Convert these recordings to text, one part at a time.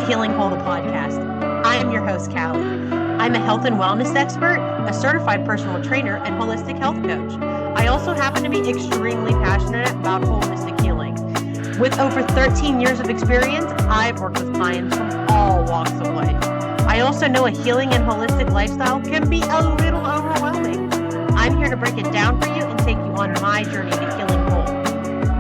Healing Whole, the podcast. I'm your host, Callie. I'm a health and wellness expert, a certified personal trainer, and holistic health coach. I also happen to be extremely passionate about holistic healing. With over 13 years of experience, I've worked with clients from all walks of life. I also know a healing and holistic lifestyle can be a little overwhelming. I'm here to break it down for you and take you on my journey to healing whole.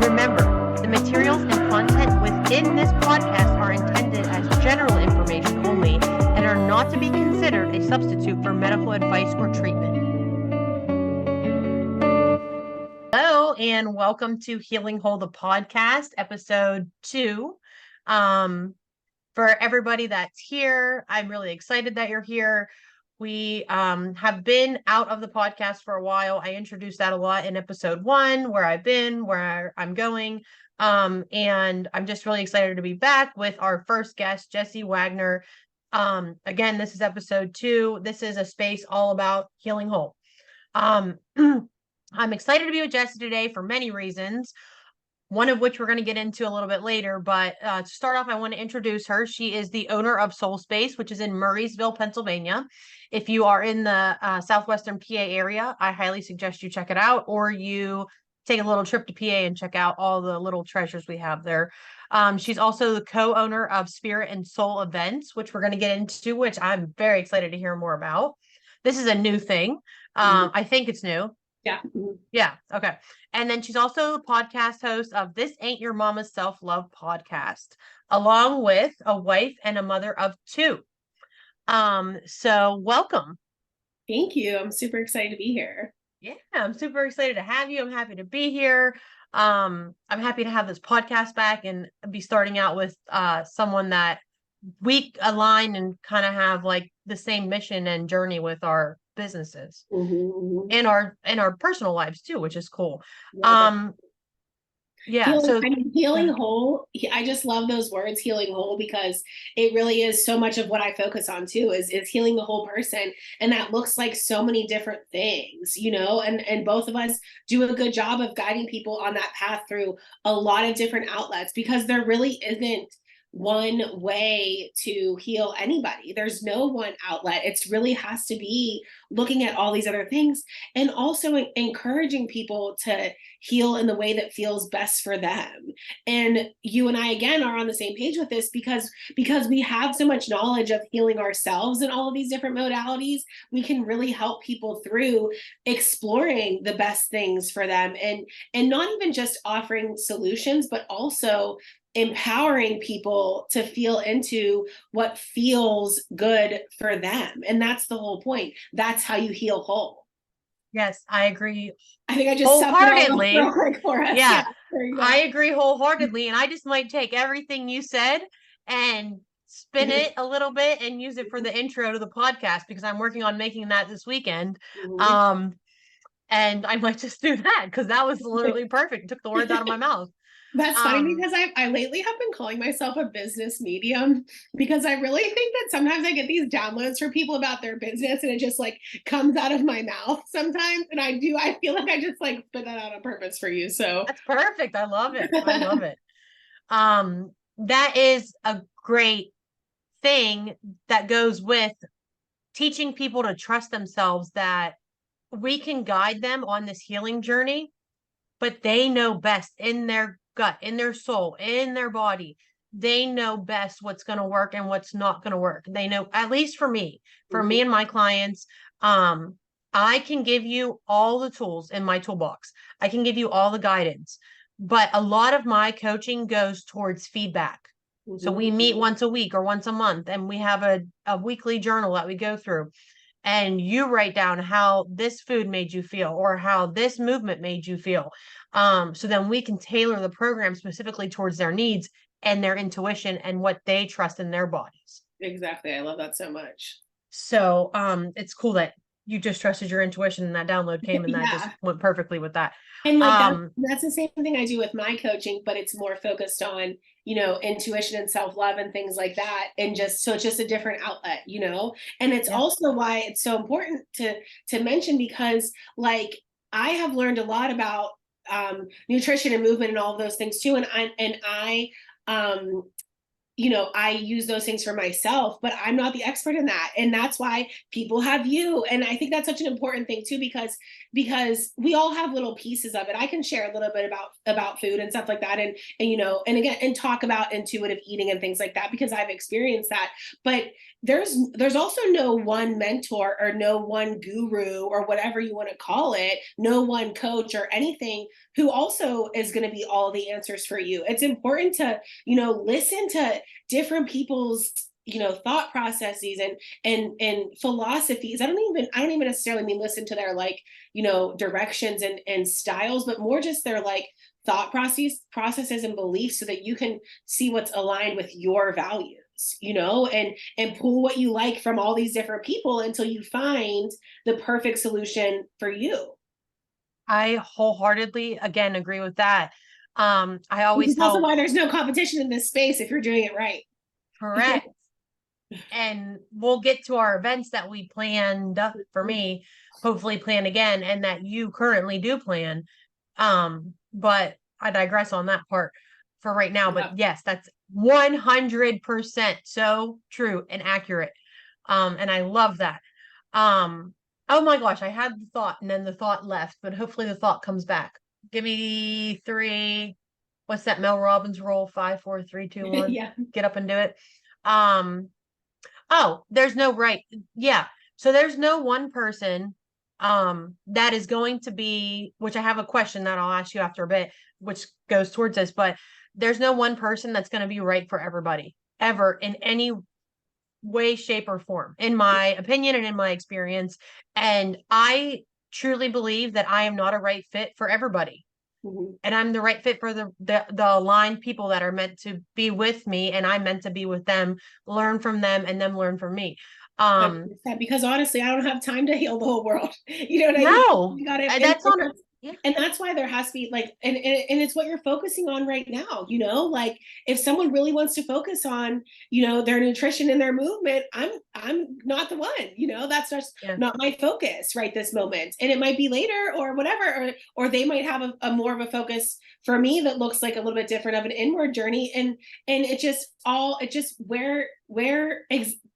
Remember, the materials and content within this podcast are intended as general information only and are not to be considered a substitute for medical advice or treatment. Hello, and welcome to Healing Whole, the podcast, episode 2. For everybody that's here, I'm really excited that you're here. We have been out of the podcast for a while. I introduced that a lot in episode 1, where I've been, where I'm going. And I'm just really excited to be back with our first guest, Jessi Wagner. Again, this is episode 2. This is a space all about healing whole. I'm excited to be with Jessi today for many reasons, one of which we're going to get into a little bit later. But to start off, I want to introduce her. She is the owner of Soul Space, which is in Murraysville, Pennsylvania. If you are in the southwestern PA area, I highly suggest you check it out, or you take a little trip to PA and check out all the little treasures we have there. She's also the co-owner of Spirit and Soul Events, which we're going to get into, which I'm very excited to hear more about. This is a new thing. I think it's new. Yeah. Yeah. Okay. And then she's also the podcast host of This Ain't Your Mama's Self-Love podcast, along with a wife and a mother of 2. So welcome. Thank you. I'm super excited to be here. Yeah, I'm super excited to have you. I'm happy to be here. I'm happy to have this podcast back and be starting out with someone that we align and kind of have like the same mission and journey with our businesses and our personal lives too, which is cool. Healing whole. I just love those words, healing whole, because it really is so much of what I focus on too, is healing the whole person. And that looks like so many different things, and both of us do a good job of guiding people on that path through a lot of different outlets, because there really isn't one way to heal anybody. There's no one outlet. It really has to be looking at all these other things and also encouraging people to heal in the way that feels best for them. And you and I, again, are on the same page with this because we have so much knowledge of healing ourselves in all of these different modalities. We can really help people through exploring the best things for them, and not even just offering solutions, but also empowering people to feel into what feels good for them. And that's the whole point. That's how you heal whole. Yes, I agree. I think I just wholeheartedly for us. Yeah, I agree wholeheartedly. And I just might take everything you said and spin it a little bit and use it for the intro to the podcast, because I'm working on making that this weekend. And I might just do that because that was literally perfect. It took the words out of my mouth. That's funny, because I lately have been calling myself a business medium, because I really think that sometimes I get these downloads from people about their business and it just like comes out of my mouth sometimes. And I feel like I just like put that out on purpose for you. So that's perfect. I love it. I love it. That is a great thing that goes with teaching people to trust themselves, that we can guide them on this healing journey, but they know best in their gut, in their soul, in their body. They know best what's going to work and what's not going to work. They know, at least for me and my clients, I can give you all the tools in my toolbox. I can give you all the guidance, but a lot of my coaching goes towards feedback. So we meet once a week or once a month, and we have a weekly journal that we go through. And you write down how this food made you feel or how this movement made you feel. So then we can tailor the program specifically towards their needs and their intuition and what they trust in their bodies. Exactly. I love that so much. So it's cool that you just trusted your intuition and that download came and that just went perfectly with that. And like that's the same thing I do with my coaching, but it's more focused on, intuition and self-love and things like that. And it's just a different outlet, and it's also why it's so important to mention, because like I have learned a lot about nutrition and movement and all of those things too. And I I use those things for myself, but I'm not the expert in that. And that's why people have you. And I think that's such an important thing too, because we all have little pieces of it. I can share a little bit about food and stuff like that. And again, and talk about intuitive eating and things like that, because I've experienced that. But there's also no one mentor or no one guru or whatever you want to call it, no one coach or anything who also is going to be all the answers for you. It's important to, listen to different people's, thought processes and philosophies. I don't even necessarily mean listen to their directions and styles, but more just their thought processes and beliefs, so that you can see what's aligned with your values, and pull what you like from all these different people until you find the perfect solution for you. I wholeheartedly, again, agree with that. I always Which is also tell, why there's no competition in this space if you're doing it right. correct. And we'll get to our events that we planned for me, hopefully plan again, and that you currently do plan. But I digress on that part for right now. But yes, that's 100% so true and accurate. And I love that. Oh my gosh, I had the thought and then the thought left, but hopefully the thought comes back. Give me three. What's that Mel Robbins rule? 5, 4, 3, 2, 1. Yeah. Get up and do it. Oh, there's no right. Yeah. So there's no one person that is going to be, which I have a question that I'll ask you after a bit, which goes towards this, but there's no one person that's going to be right for everybody ever in any way, shape, or form, in my opinion and in my experience. And I truly believe that I am not a right fit for everybody. Mm-hmm. And I'm the right fit for the aligned people that are meant to be with me, and I'm meant to be with them, learn from them, and them learn from me. Because honestly, I don't have time to heal the whole world. You know what I mean? No, that's on it. Yeah. And that's why there has to be and it's what you're focusing on right now. If someone really wants to focus on, their nutrition and their movement, I'm not the one. That's just not my focus right this moment. And it might be later or whatever, or they might have a more of a focus for me that looks like a little bit different of an inward journey. And where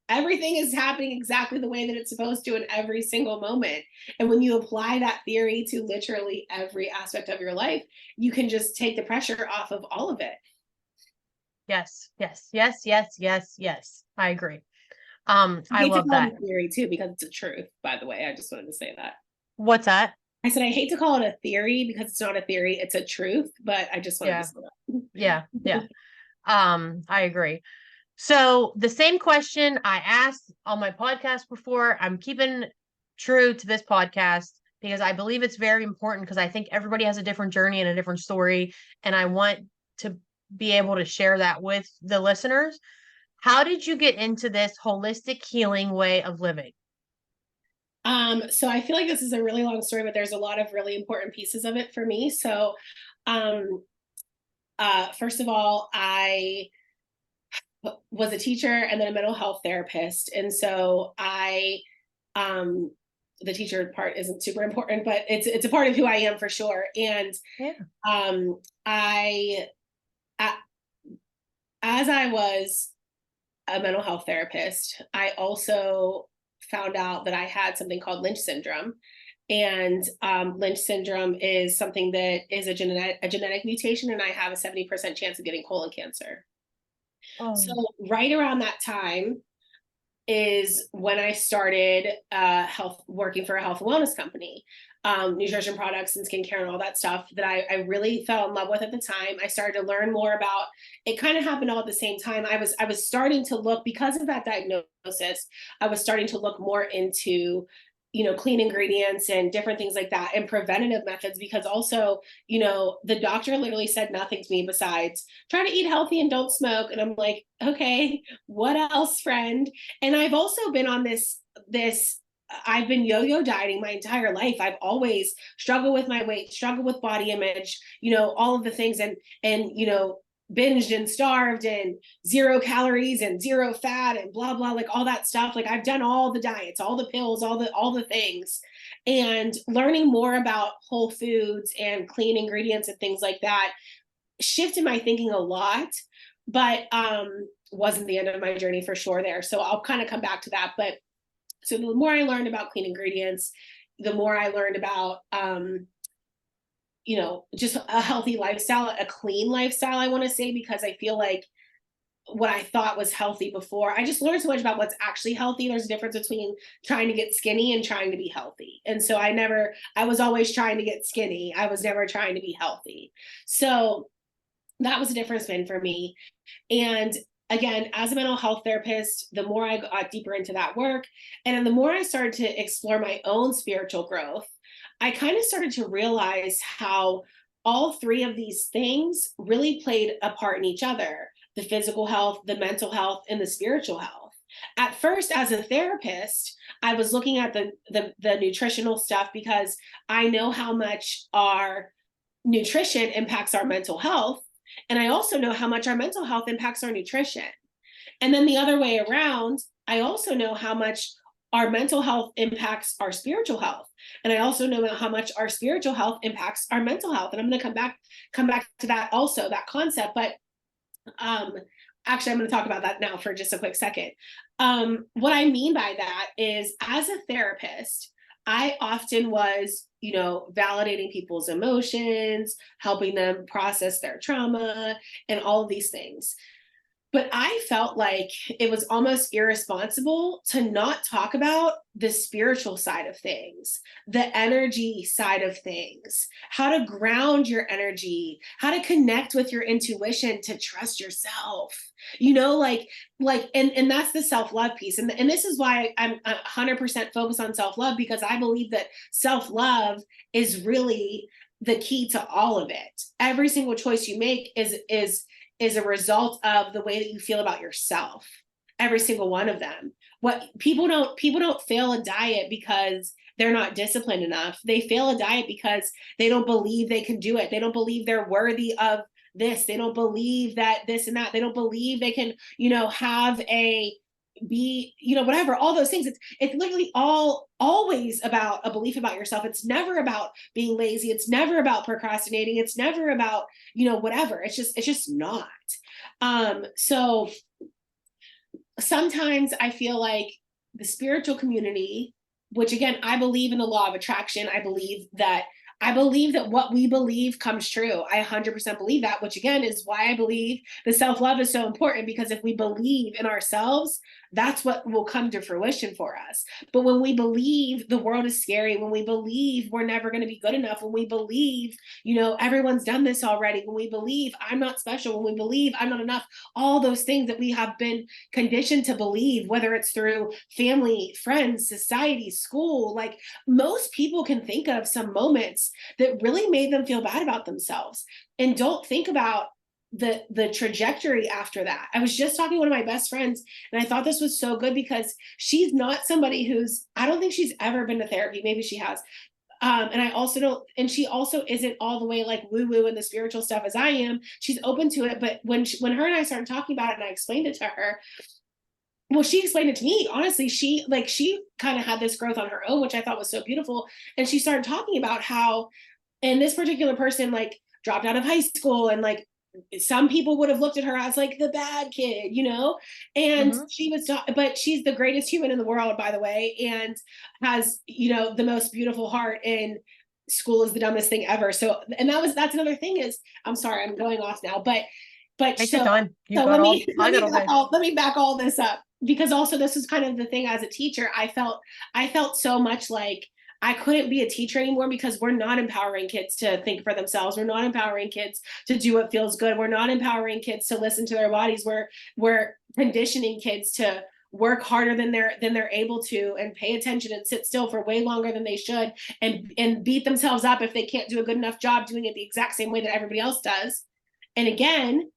everything is happening exactly the way that it's supposed to in every single moment. And when you apply that theory to literally every aspect of your life, you can just take the pressure off of all of it. Yes. I agree. I love that theory too, because it's a truth, by the way. I just wanted to say that. What's that? I said, I hate to call it a theory because it's not a theory, it's a truth, but I just wanted to say that. Yeah. I agree. So the same question I asked on my podcast before, I'm keeping true to this podcast because I believe it's very important, because I think everybody has a different journey and a different story. And I want to be able to share that with the listeners. How did you get into this holistic healing way of living? So I feel like this is a really long story, but there's a lot of really important pieces of it for me. So, first of all, I was a teacher and then a mental health therapist. And so the teacher part isn't super important, but it's a part of who I am for sure. And as I was a mental health therapist, I also found out that I had something called Lynch syndrome. And Lynch syndrome is something that is a genetic mutation, and I have a 70% chance of getting colon cancer. Oh. So right around that time is when I started working for a health and wellness company, nutrition products and skincare and all that stuff that I really fell in love with at the time. I started to learn more about it. Kind of happened all at the same time. I was starting to look, because of that diagnosis, I was starting to look more into clean ingredients and different things like that, and preventative methods, because also, the doctor literally said nothing to me besides try to eat healthy and don't smoke. And I'm like, okay, what else, friend? And I've also been on this, I've been yo-yo dieting my entire life. I've always struggled with my weight, struggled with body image, all of the things, and binged and starved and 0 calories and 0 fat and blah, blah, like all that stuff. Like I've done all the diets, all the pills, all the things, and learning more about whole foods and clean ingredients and things like that shifted my thinking a lot. But wasn't the end of my journey for sure there. So I'll kind of come back to that. But so the more I learned about clean ingredients, the more I learned about, just a healthy lifestyle, a clean lifestyle, I want to say, because I feel like what I thought was healthy before, I just learned so much about what's actually healthy. There's a difference between trying to get skinny and trying to be healthy. And so I was always trying to get skinny. I was never trying to be healthy. So that was a difference been for me. And again, as a mental health therapist, the more I got deeper into that work, and then the more I started to explore my own spiritual growth, I kind of started to realize how all three of these things really played a part in each other: the physical health, the mental health, and the spiritual health. At first, as a therapist, I was looking at the nutritional stuff because I know how much our nutrition impacts our mental health. And I also know how much our mental health impacts our nutrition. And then the other way around, I also know how much our mental health impacts our spiritual health. And I also know how much our spiritual health impacts our mental health. And I'm going to come back to that also, that concept. But actually, I'm going to talk about that now for just a quick second. What I mean by that is, as a therapist, I often was, validating people's emotions, helping them process their trauma, and all of these things. But I felt like it was almost irresponsible to not talk about the spiritual side of things, the energy side of things, how to ground your energy, how to connect with your intuition, to trust yourself, and that's the self-love piece. And this is why I'm 100% focused on self-love, because I believe that self-love is really the key to all of it. Every single choice you make is a result of the way that you feel about yourself. Every single one of them. What people don't fail a diet because they're not disciplined enough. They fail a diet because they don't believe they can do it. They don't believe they're worthy of this. They don't believe that this and that. They don't believe they can, whatever, all those things. It's literally always about a belief about yourself. It's never about being lazy. It's never about procrastinating. It's never about, whatever. It's just not. So sometimes I feel like the spiritual community, which again, I believe in the law of attraction. I believe that what we believe comes true. I 100% believe that, which again is why I believe the self-love is so important, because if we believe in ourselves, that's what will come to fruition for us. But when we believe the world is scary, when we believe we're never going to be good enough, when we believe, everyone's done this already, when we believe I'm not special, when we believe I'm not enough, all those things that we have been conditioned to believe, whether it's through family, friends, society, school, like most people can think of some moments that really made them feel bad about themselves and don't think about the trajectory after that. I was just talking to one of my best friends, and I thought this was so good, because she's not somebody I don't think she's ever been to therapy. Maybe she has. And I also don't, and she also isn't all the way like woo woo and the spiritual stuff as I am. She's open to it. But when her and I started talking about it and I explained it to her, well, she explained it to me. Honestly, she kind of had this growth on her own, which I thought was so beautiful. And she started talking about how, and this particular person dropped out of high school, and some people would have looked at her as the bad kid, and she was, but she's the greatest human in the world, by the way, and has, the most beautiful heart, and school is the dumbest thing ever. So, and that's another thing is, I'm sorry, I'm going off now, but Take your time. Let me back all this up, because also this is kind of the thing as a teacher. I felt so much like I couldn't be a teacher anymore, because we're not empowering kids to think for themselves. We're not empowering kids to do what feels good. We're not empowering kids to listen to their bodies. We're conditioning kids to work harder than they're able to, and pay attention and sit still for way longer than they should, and beat themselves up if they can't do a good enough job doing it the exact same way that everybody else does. And again,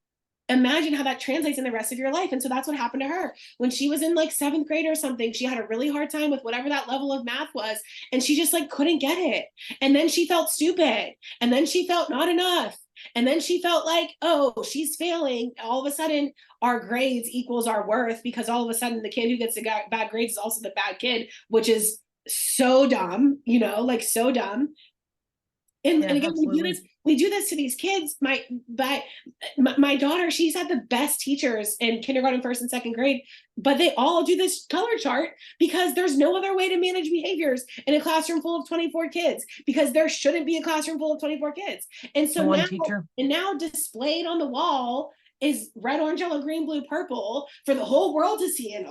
imagine how that translates in the rest of your life. And so that's what happened to her. When she was in 7th grade or something, she had a really hard time with whatever that level of math was. And she just couldn't get it. And then she felt stupid. And then she felt not enough. And then she felt like, oh, she's failing. All of a sudden, our grades equals our worth, because all of a sudden the kid who gets the bad grades is also the bad kid, which is so dumb, so dumb. And again, we do this to these kids. My daughter, she's had the best teachers in kindergarten, first and second grade, but they all do this color chart because there's no other way to manage behaviors in a classroom full of 24 kids, because there shouldn't be a classroom full of 24 kids. And so now displayed on the wall is red, orange, yellow, green, blue, purple for the whole world to see. And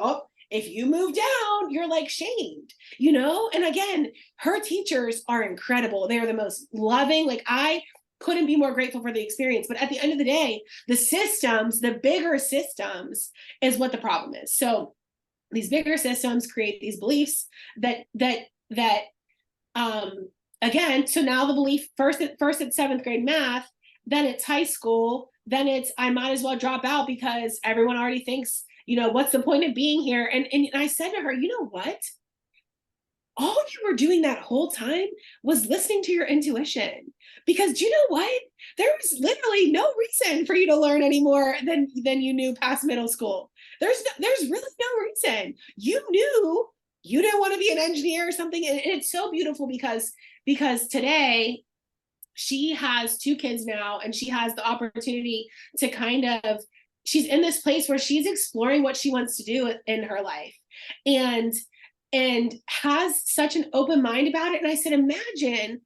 if you move down, you're like shamed, And again, her teachers are incredible. They're the most loving. Like, I couldn't be more grateful for the experience. But at the end of the day, the systems, the bigger systems, is what the problem is. So these bigger systems create these beliefs that again, so now the belief first it's seventh grade math, then it's high school, then it's I might as well drop out because everyone already thinks, what's the point of being here? And I said to her, you know what? All you were doing that whole time was listening to your intuition. Because do you know what? There was literally no reason for you to learn any more than you knew past middle school. There's really no reason. You knew you didn't want to be an engineer or something. And it's so beautiful because today she has 2 kids now, and she has the opportunity to she's in this place where she's exploring what she wants to do in her life, and has such an open mind about it. And I said, imagine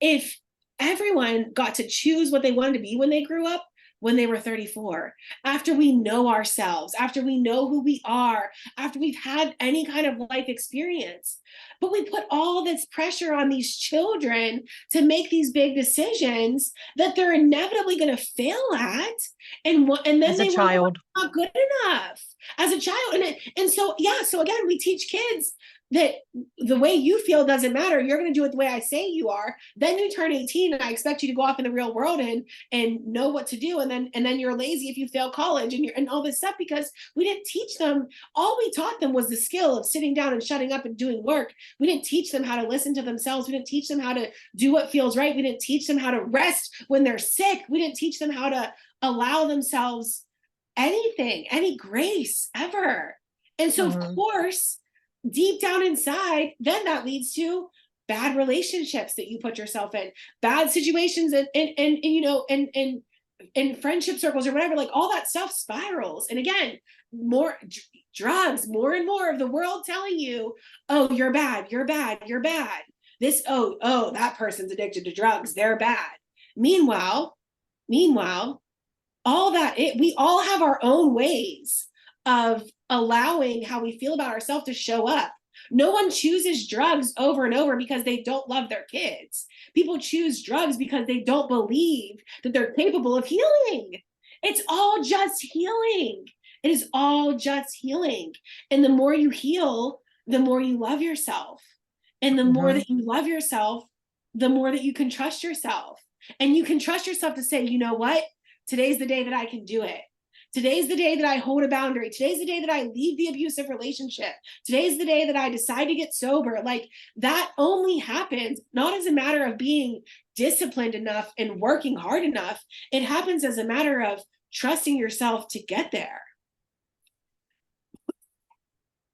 if everyone got to choose what they wanted to be when they grew up, when they were 34, after we know ourselves, after we know who we are, after we've had any kind of life experience. But we put all this pressure on these children to make these big decisions that they're inevitably going to fail at. And then as a child, not good enough as a child. And so again, we teach kids that the way you feel doesn't matter. You're going to do it the way I say you are. Then you turn 18 and I expect you to go off in the real world and know what to do. And then you're lazy if you fail college and all this stuff, because we didn't teach them. All we taught them was the skill of sitting down and shutting up and doing work. We didn't teach them how to listen to themselves. We didn't teach them how to do what feels right. We didn't teach them how to rest when they're sick. We didn't teach them how to allow themselves anything, any grace ever. And so, of course, deep down inside, then that leads to bad relationships that you put yourself in, bad situations, and friendship circles or whatever, like all that stuff spirals. And again, more drugs, more and more of the world telling you, oh, you're bad, you're bad, you're bad. This, oh, that person's addicted to drugs, they're bad. Meanwhile, all that, we all have our own ways of allowing how we feel about ourselves to show up. No one chooses drugs over and over because they don't love their kids. People choose drugs because they don't believe that they're capable of healing. It's all just healing. It is all just healing. And the more you heal, the more you love yourself. And the more that you love yourself, the more that you can trust yourself. And you can trust yourself to say, you know what? Today's the day that I can do it. Today's the day that I hold a boundary. Today's the day that I leave the abusive relationship. Today's the day that I decide to get sober. Like, that only happens not as a matter of being disciplined enough and working hard enough. It happens as a matter of trusting yourself to get there.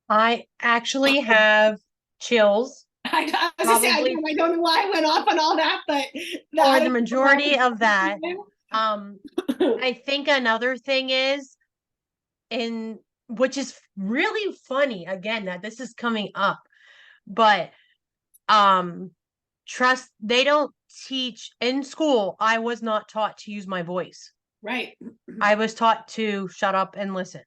I actually have chills. I don't know why I went off on all that, but for the majority of that. I think another thing is, which is really funny, again, that this is coming up, but trust, they don't teach in school. I was not taught to use my voice. Right. I was taught to shut up and listen.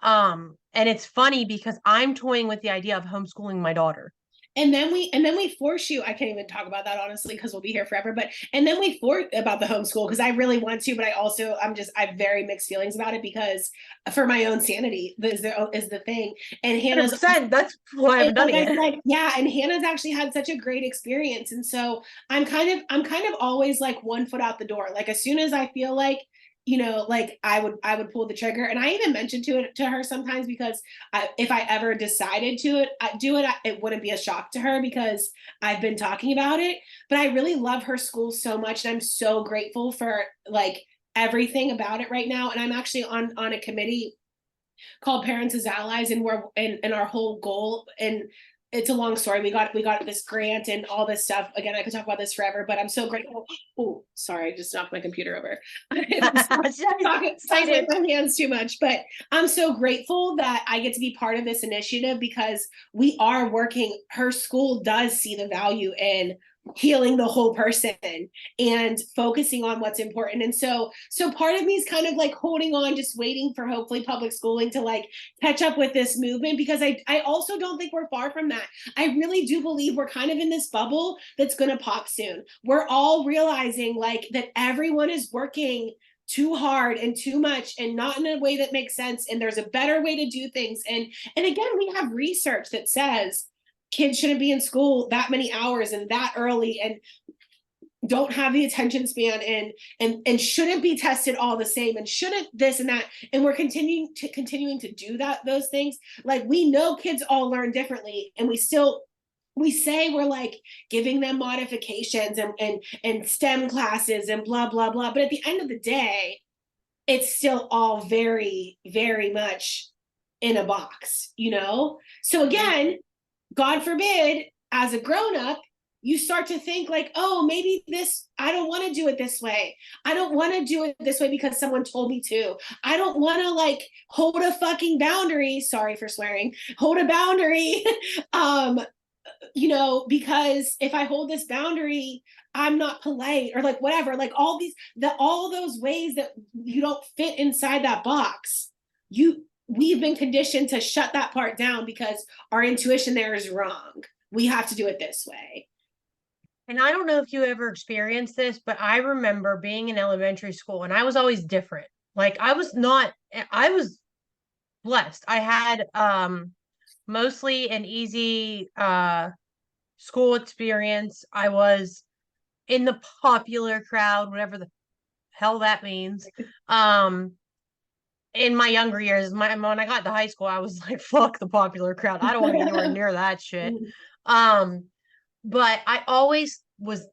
And it's funny because I'm toying with the idea of homeschooling my daughter. And then we force you. I can't even talk about that, honestly, because we'll be here forever. And then we force about the homeschool, because I really want to, but I have very mixed feelings about it, because for my own sanity is the thing. And Hannah's, that's why I've done it. Yeah, and Hannah's actually had such a great experience, and so I'm kind of always like one foot out the door. Like, as soon as I feel like, like I would pull the trigger. And I even mentioned to her sometimes, because if I ever decided to do it, it wouldn't be a shock to her, because I've been talking about it. But I really love her school so much, and I'm so grateful for like everything about it right now. And I'm actually on a committee called Parents as Allies, and our whole goal it's a long story. We got this grant and all this stuff. Again, I could talk about this forever, but I'm so grateful. Oh, sorry, I just knocked my computer over. Talking with my hands too much, but I'm so grateful that I get to be part of this initiative because we are working. Her school does see the value in healing the whole person and focusing on what's important. And so part of me is kind of like holding on, just waiting for hopefully public schooling to like catch up with this movement, because I also don't think we're far from that. I really do believe we're kind of in this bubble that's going to pop soon. We're all realizing like that everyone is working too hard and too much and not in a way that makes sense, and there's a better way to do things. And again, we have research that says kids shouldn't be in school that many hours and that early, and don't have the attention span, and shouldn't be tested all the same, and shouldn't this and that. And we're continuing to do those things. Like, we know kids all learn differently, and we say we're like giving them modifications and STEM classes and blah, blah, blah. But at the end of the day, it's still all very, very much in a box, you know? So again, God forbid, as a grown-up, you start to think like, oh, maybe this, I don't want to do it this way. I don't want to do it this way because someone told me to. I don't want to like hold a fucking boundary. Sorry for swearing. Hold a boundary. You know, because if I hold this boundary, I'm not polite, or like whatever, like all those ways that you don't fit inside that box. We've been conditioned to shut that part down because our intuition there is wrong. We have to do it this way. And I don't know if you ever experienced this, but I remember being in elementary school and I was always different. Like, I was blessed. I had mostly an easy school experience. I was in the popular crowd, whatever the hell that means. In my younger years, when I got to high school, I was like, fuck the popular crowd. I don't want to be anywhere near that shit. But I always was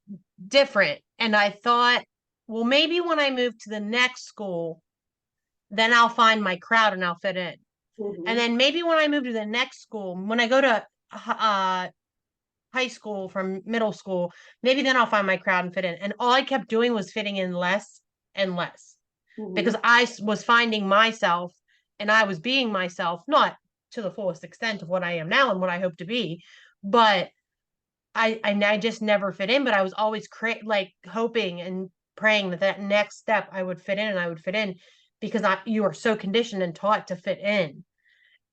different. And I thought, well, maybe when I move to the next school, then I'll find my crowd and I'll fit in. And then maybe when I move to the next school, when I go to high school from middle school, maybe then I'll find my crowd and fit in. And all I kept doing was fitting in less and less, because I was finding myself and I was being myself, not to the fullest extent of what I am now and what I hope to be, but I just never fit in. But I was always hoping and praying that next step I would fit in, and I would fit in, because you are so conditioned and taught to fit in.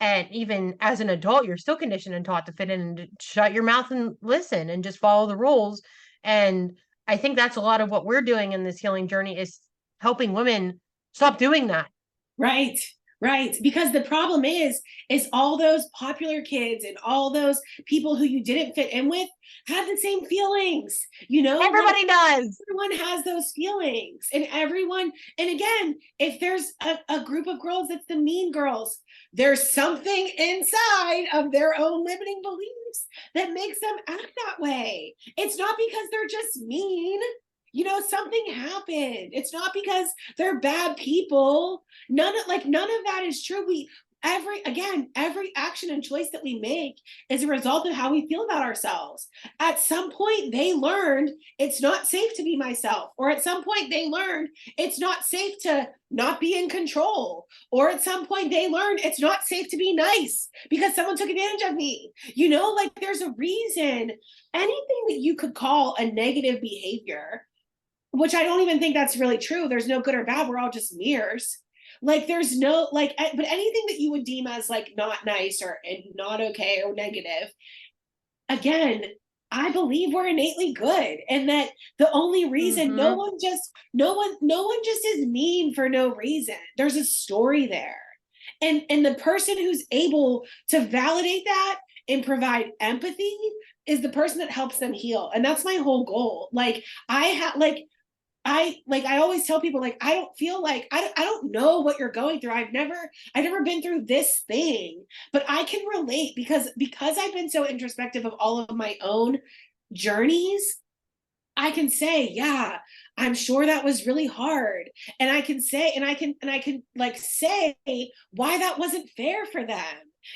And even as an adult, you're still conditioned and taught to fit in and shut your mouth and listen and just follow the rules. And I think that's a lot of what we're doing in this healing journey, is helping women stop doing that. Right. Because the problem is all those popular kids and all those people who you didn't fit in with have the same feelings, you know? Everybody does. Everyone has those feelings, and again, if there's a group of girls that's the mean girls, there's something inside of their own limiting beliefs that makes them act that way. It's not because they're just mean. You know, something happened. It's not because they're bad people. None of that is true. Every action and choice that we make is a result of how we feel about ourselves. At some point, they learned it's not safe to be myself, or at some point they learned it's not safe to not be in control, or at some point they learned it's not safe to be nice because someone took advantage of me. You know, like, there's a reason. Anything that you could call a negative behavior, which I don't even think that's really true. There's no good or bad. We're all just mirrors. Like, there's no, like, but anything that you would deem as like not nice or not okay or negative, again, I believe we're innately good, and that the only reason no one just is mean for no reason. There's a story there. And the person who's able to validate that and provide empathy is the person that helps them heal. And that's my whole goal. Like, I always tell people, like, I don't feel like, I don't know what you're going through. I've never been through this thing, but I can relate because I've been so introspective of all of my own journeys. I can say, yeah, I'm sure that was really hard. And I can say, and I can like say why that wasn't fair for them.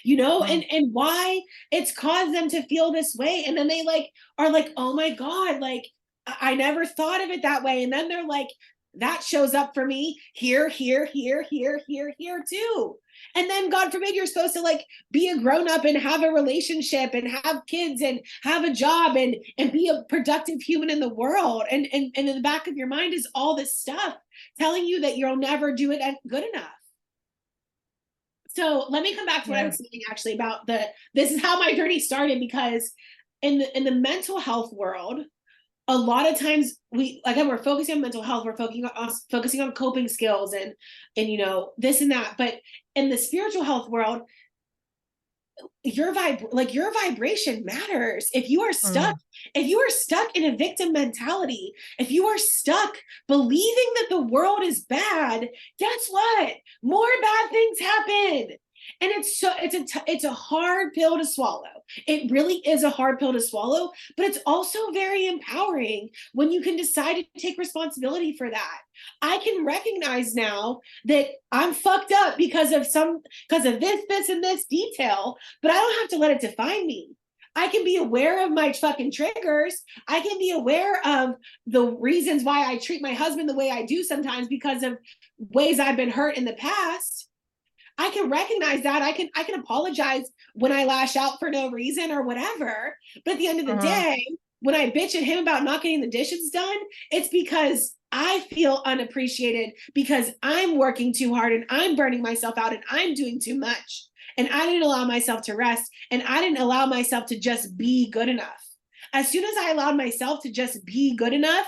and why it's caused them to feel this way. And then they like are like, oh my God, like I never thought of it that way. And then they're like, that shows up for me here, here, here, here, here, here too. And then God forbid you're supposed to like be a grown up and have a relationship and have kids and have a job and be a productive human in the world. And in the back of your mind is all this stuff telling you that you'll never do it good enough. So let me come back to what I was saying actually about this is how my journey started, because in the mental health world, a lot of times we're focusing on mental health, we're focusing on coping skills and this and that. But in the spiritual health world, your vibration matters. If you are stuck in a victim mentality, if you are stuck believing that the world is bad, guess what? More bad things happen. And it's a hard pill to swallow. It really is a hard pill to swallow, but it's also very empowering when you can decide to take responsibility for that. I can recognize now that I'm fucked up because of this, and this detail, but I don't have to let it define me. I can be aware of my fucking triggers. I can be aware of the reasons why I treat my husband the way I do sometimes because of ways I've been hurt in the past. I can recognize that. I can apologize when I lash out for no reason or whatever. But at the end of the day, when I bitch at him about not getting the dishes done, it's because I feel unappreciated because I'm working too hard and I'm burning myself out and I'm doing too much. And I didn't allow myself to rest, and I didn't allow myself to just be good enough. As soon as I allowed myself to just be good enough,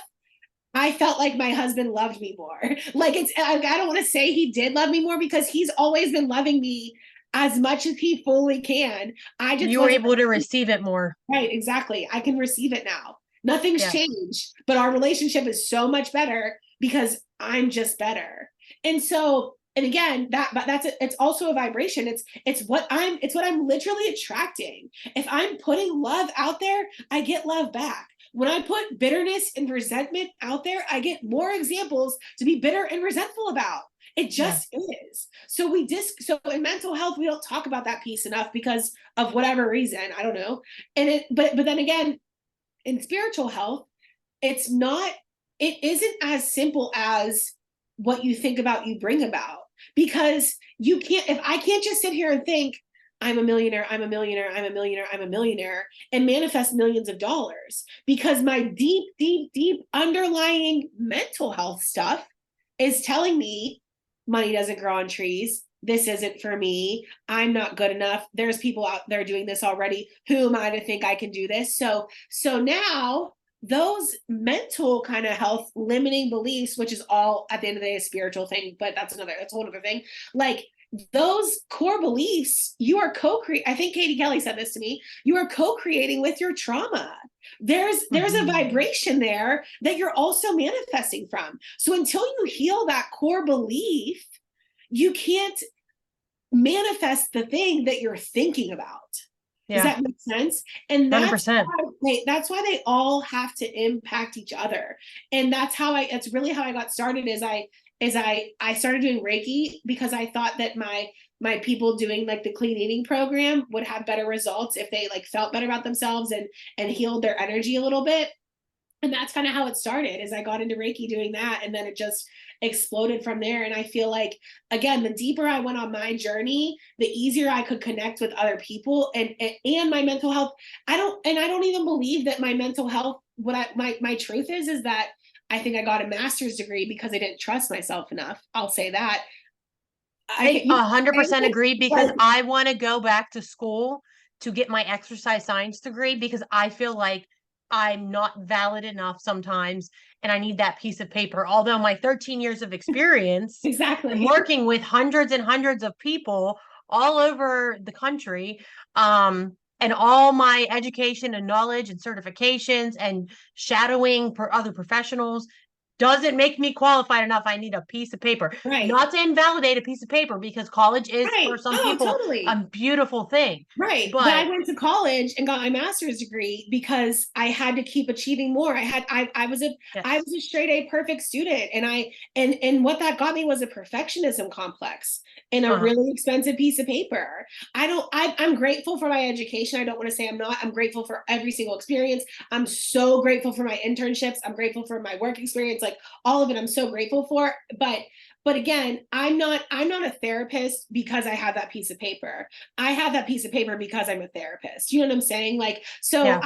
I felt like my husband loved me more. Like I don't want to say he did love me more because he's always been loving me as much as he fully can. You were able to receive it more. Right, exactly. I can receive it now. Nothing's changed, but our relationship is so much better because I'm just better. And so, and again, it's also a vibration. It's what I'm literally attracting. If I'm putting love out there, I get love back. When I put bitterness and resentment out there, I get more examples to be bitter and resentful about. It just is. So in mental health, we don't talk about that piece enough because of whatever reason, I don't know. But then again, in spiritual health, it isn't as simple as what you think about, you bring about, because if I can't just sit here and think, I'm a millionaire, I'm a millionaire, I'm a millionaire, I'm a millionaire, and manifest millions of dollars, because my deep, deep, deep underlying mental health stuff is telling me money doesn't grow on trees. This isn't for me. I'm not good enough. There's people out there doing this already. Who am I to think I can do this? So now those mental kind of health limiting beliefs, which is all at the end of the day a spiritual thing, but that's a whole other thing. Like, those core beliefs, you are I think Katie Kelly said this to me, you are co-creating with your trauma. There's a vibration there that you're also manifesting from. So until you heal that core belief, you can't manifest the thing that you're thinking about. Does that make sense? And that's why they all have to impact each other. And it's really how I got started. I started doing Reiki because I thought that my people doing like the clean eating program would have better results if they like felt better about themselves and healed their energy a little bit. And that's kind of how it started, is I got into Reiki doing that, and then it just exploded from there. And I feel like, again, the deeper I went on my journey, the easier I could connect with other people and my mental health. I don't even believe that my mental health, my truth is that I think I got a master's degree because I didn't trust myself enough. I'll say that. I 100% agree, because I want to go back to school to get my exercise science degree, because I feel like I'm not valid enough sometimes and I need that piece of paper. Although my 13 years of experience exactly working with hundreds and hundreds of people all over the country, and all my education and knowledge and certifications and shadowing for other professionals, doesn't make me qualified enough. I need a piece of paper. Right. Not to invalidate a piece of paper, because college is for Right. some Oh, people a totally. beautiful thing. Right. But I But went to college and got my master's degree because I had to keep achieving more. I yes. was a straight A perfect student. And what that got me was a perfectionism complex and a Uh-huh. really expensive piece of paper. I'm grateful for my education. I don't want to say I'm not. I'm grateful for every single experience. I'm so grateful for my internships. I'm grateful for my work experience, like all of it. I'm so grateful for. But again, I'm not a therapist because I have that piece of paper. I have that piece of paper because I'm a therapist. You know what I'm saying? Like, so Yeah.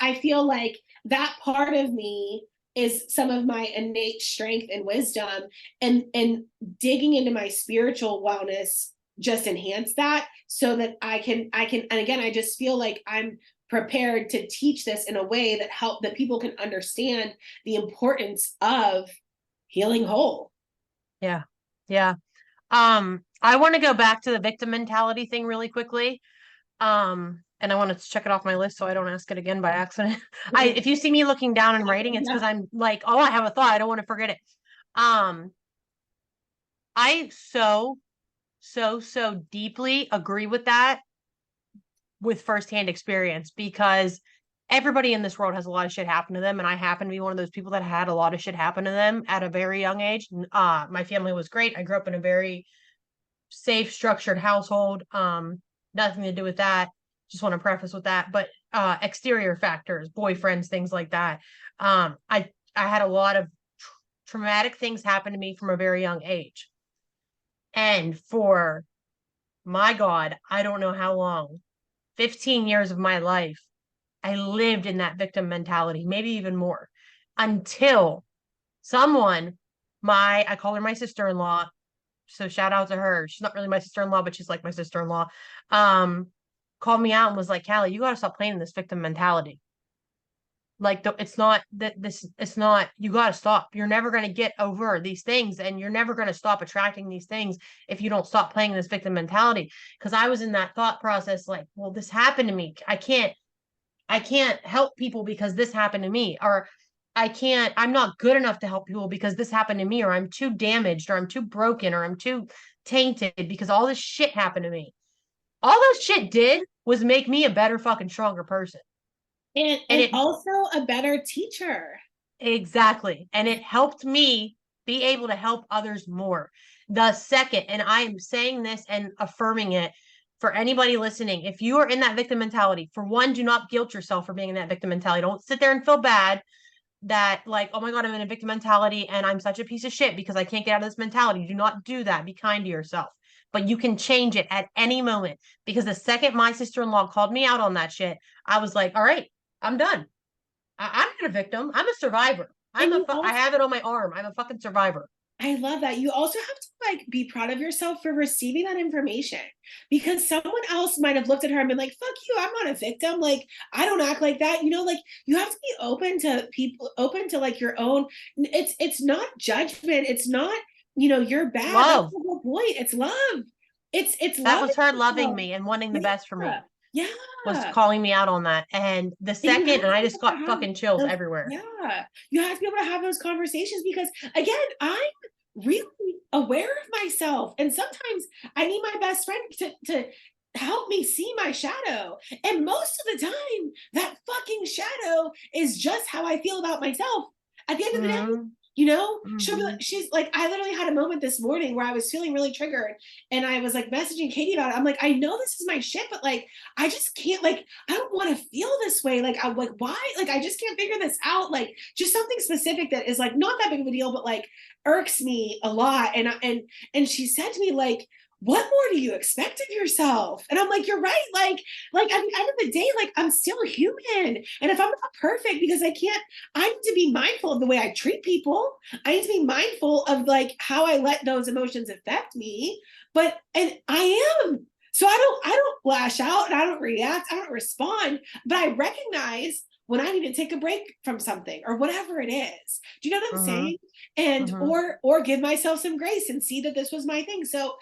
I feel like that part of me is some of my innate strength and wisdom, and digging into my spiritual wellness just enhance that, so that I can and again, I just feel like I'm prepared to teach this in a way that people can understand the importance of healing whole. Yeah. Yeah. I want to go back to the victim mentality thing really quickly. And I want to check it off my list so I don't ask it again by accident. If you see me looking down and writing, it's because Yeah. I'm like, oh, I have a thought. I don't want to forget it. Um, I so deeply agree with that, with firsthand experience, because everybody in this world has a lot of shit happen to them, and I happen to be one of those people that had a lot of shit happen to them at a very young age. My family was great. I grew up in a very safe, structured household. Nothing to do with that. Just want to preface with that. But exterior factors, boyfriends, things like that. I had a lot of traumatic things happen to me from a very young age. And for my God, I don't know how long, 15 years of my life, I lived in that victim mentality, maybe even more, until someone, I call her my sister-in-law, so shout out to her. She's not really my sister-in-law, but she's like my sister-in-law. Um, called me out and was like, Callie, you gotta stop playing this victim mentality. Like it's not that this it's not, you gotta stop. You're never gonna get over these things, and you're never gonna stop attracting these things if you don't stop playing this victim mentality. Because I was in that thought process, like, well, this happened to me. I can't help people because this happened to me. Or I'm not good enough to help people because this happened to me, or I'm too damaged, or I'm too broken, or I'm too tainted because all this shit happened to me. All those shit did was make me a better fucking stronger person. and And and it also a better teacher. exactly. And it helped me be able to help others more. The second, and I am saying this and affirming it for anybody listening, if you are in that victim mentality, for one, do not guilt yourself for being in that victim mentality. Don't sit there and feel bad that, like, oh my God, I'm in a victim mentality and I'm such a piece of shit because I can't get out of this mentality. Do not do that. Be kind to yourself. But you can change it at any moment, because the second my sister-in-law called me out on that shit, I was like, all right, I'm done. I'm not a victim. I'm a survivor. And I have it on my arm. I'm a fucking survivor. I love that. You also have to like be proud of yourself for receiving that information, because someone else might have looked at her and been like, fuck you, I'm not a victim. Like, I don't act like that. Like, you have to be open to people, open to like your own. It's not judgment. It's not, you're It's bad. That's love. the whole point. It's love. It's That loving was her loving yourself. me and wanting the best for Yeah. me, was Yeah. calling me out on that. And the And you second, have and to I be just able to got have fucking chills those, everywhere. yeah, you have to be able to have those conversations, because again, I'm really aware of myself. And sometimes I need my best friend to help me see my shadow. And most of the time, that fucking shadow is just how I feel about myself. At the end of the day, Mm-hmm. Mm-hmm. she's like, I literally had a moment this morning where I was feeling really triggered, and I was like messaging Katie about it. I'm like, I know this is my shit, but like, I just can't, like, I don't want to feel this way. Like, I'm like, why? Like, I just can't figure this out. Like, just something specific that is like not that big of a deal, but like irks me a lot. And she said to me, like, what more do you expect of yourself? And I'm like, you're right. Like at the end of the day, like, I'm still human. And if I'm not perfect, because I need to be mindful of the way I treat people. I need to be mindful of like how I let those emotions affect me. And I am. So I don't lash out and I don't react, I don't respond, but I recognize when I need to take a break from something or whatever it is. Do you know what I'm Mm-hmm. saying? And Mm-hmm. or give myself some grace and see that this was my thing. So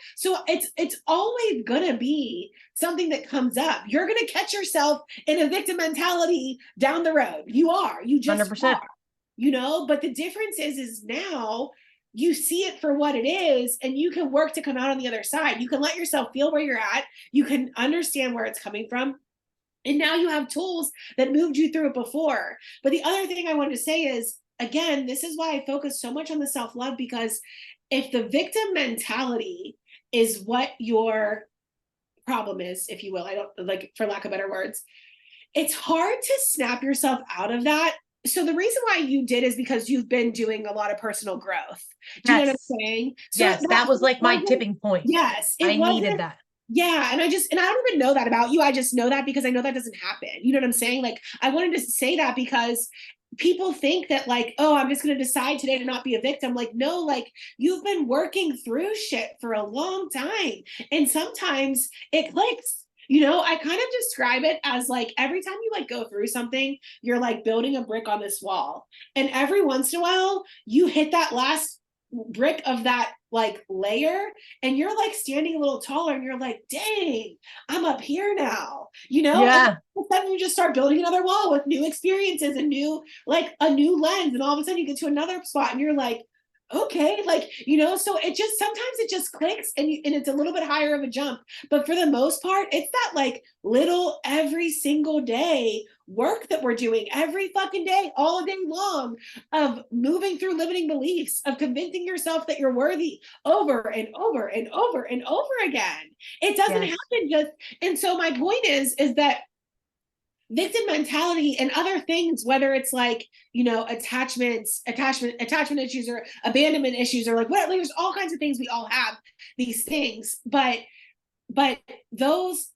it's always gonna be something that comes up. You're gonna catch yourself in a victim mentality down the road. You just 100%. are. but the difference is now you see it for what it is, and you can work to come out on the other side. You can let yourself feel where you're at. You can understand where it's coming from. And now you have tools that moved you through it before. But the other thing I wanted to say is, again, this is why I focus so much on the self-love, because if the victim mentality is what your problem is, if you will, I don't like, for lack of better words, it's hard to snap yourself out of that. So the reason why you did is because you've been doing a lot of personal growth. Do you know what I'm saying? So yes, that was like my tipping point. Yes, I needed that. Yeah, and I don't even know that about you. I just know that because I know that doesn't happen. You know what I'm saying? Like, I wanted to say that because people think that, like, oh, I'm just going to decide today to not be a victim. Like, no, like, you've been working through shit for a long time, and sometimes it clicks. I kind of describe it as like every time you like go through something, you're like building a brick on this wall, and every once in a while you hit that last brick of that like layer, and you're like standing a little taller, and you're like, dang, I'm up here now, Yeah. and then you just start building another wall with new experiences and a new lens, and all of a sudden you get to another spot and you're like, okay, like, so it just sometimes it just clicks, and it's a little bit higher of a jump, but for the most part it's that like little every single day work that we're doing every fucking day, all day long, of moving through limiting beliefs, of convincing yourself that you're worthy over and over and over and over again. It doesn't happen just. And so my point is that victim mentality and other things, whether it's like, attachment issues or abandonment issues, or like what, there's all kinds of things, we all have these things, but those,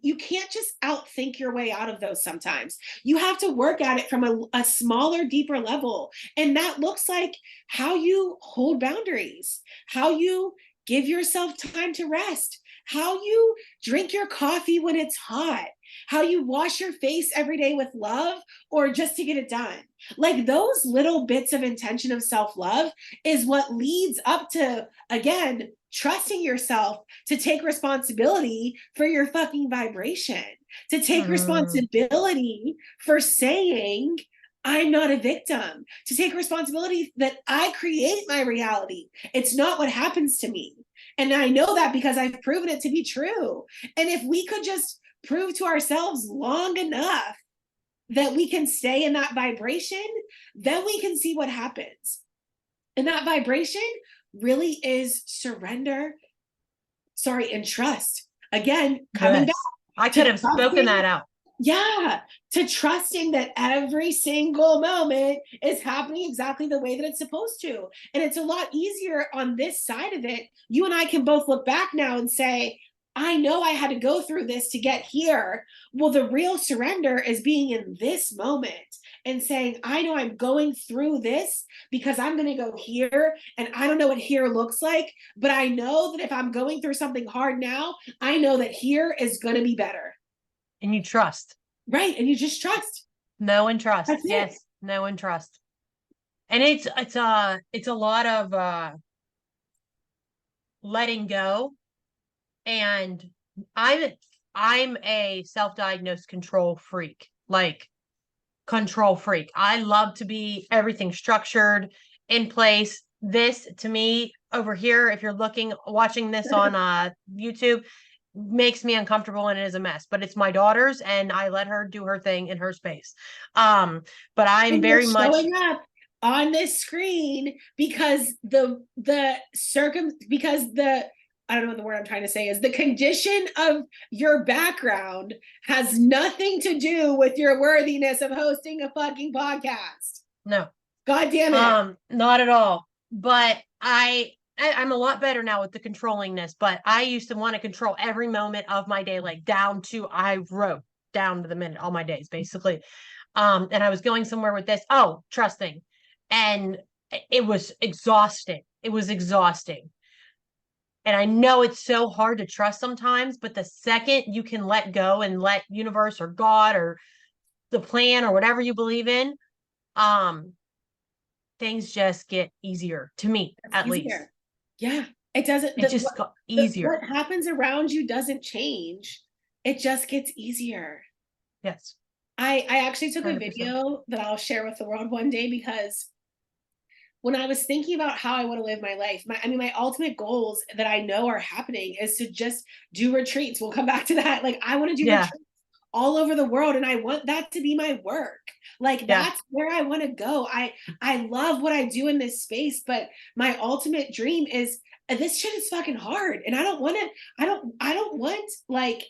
you can't just outthink your way out of those. Sometimes you have to work at it from a smaller, deeper level, and that looks like how you hold boundaries, how you give yourself time to rest, how you drink your coffee when it's hot, how you wash your face every day with love or just to get it done. Like, those little bits of intention of self-love is what leads up to, again, trusting yourself to take responsibility for your fucking vibration, to take responsibility for saying, I'm not a victim, to take responsibility that I create my reality. It's not what happens to me. And I know that because I've proven it to be true. And if we could just prove to ourselves long enough that we can stay in that vibration, then we can see what happens. And that vibration really is surrender, and trust. Again, coming back. I could have spoken that out. Yeah, to trusting that every single moment is happening exactly the way that it's supposed to. And it's a lot easier on this side of it. You and I can both look back now and say, I know I had to go through this to get here. Well, the real surrender is being in this moment and saying, I know I'm going through this because I'm going to go here, and I don't know what here looks like, but I know that if I'm going through something hard now, I know that here is going to be better. And you trust. Right. And you just trust. Know and trust. Yes. Know and trust. And it's a lot of letting go. And I'm a self-diagnosed control freak. Like, control freak. I love to be everything structured, in place. This, to me, over here, if you're watching this on YouTube, makes me uncomfortable, and it is a mess, but it's my daughter's, and I let her do her thing in her space. But I'm very much showing up on this screen because I don't know what the word I'm trying to say is, the condition of your background has nothing to do with your worthiness of hosting a fucking podcast. No. God damn it. Not at all. But I'm a lot better now with the controllingness, but I used to want to control every moment of my day, like I wrote down to the minute all my days, basically. And I was going somewhere with this. Oh, trusting. And it was exhausting. And I know it's so hard to trust sometimes, but the second you can let go and let universe or God or the plan or whatever you believe in, things just get easier, to me, at least. Yeah. It doesn't. It just got easier. What happens around you doesn't change. It just gets easier. Yes. I actually took a 100%. video that I'll share with the world one day, because when I was thinking about how I want to live my life, my ultimate goals that I know are happening is to just do retreats. We'll come back to that. Like, I want to do Yeah. retreats all over the world, and I want that to be my work. Like, Yeah. that's where I want to go. I love what I do in this space, but my ultimate dream is, this shit is fucking hard, and I don't want to. I don't want, like,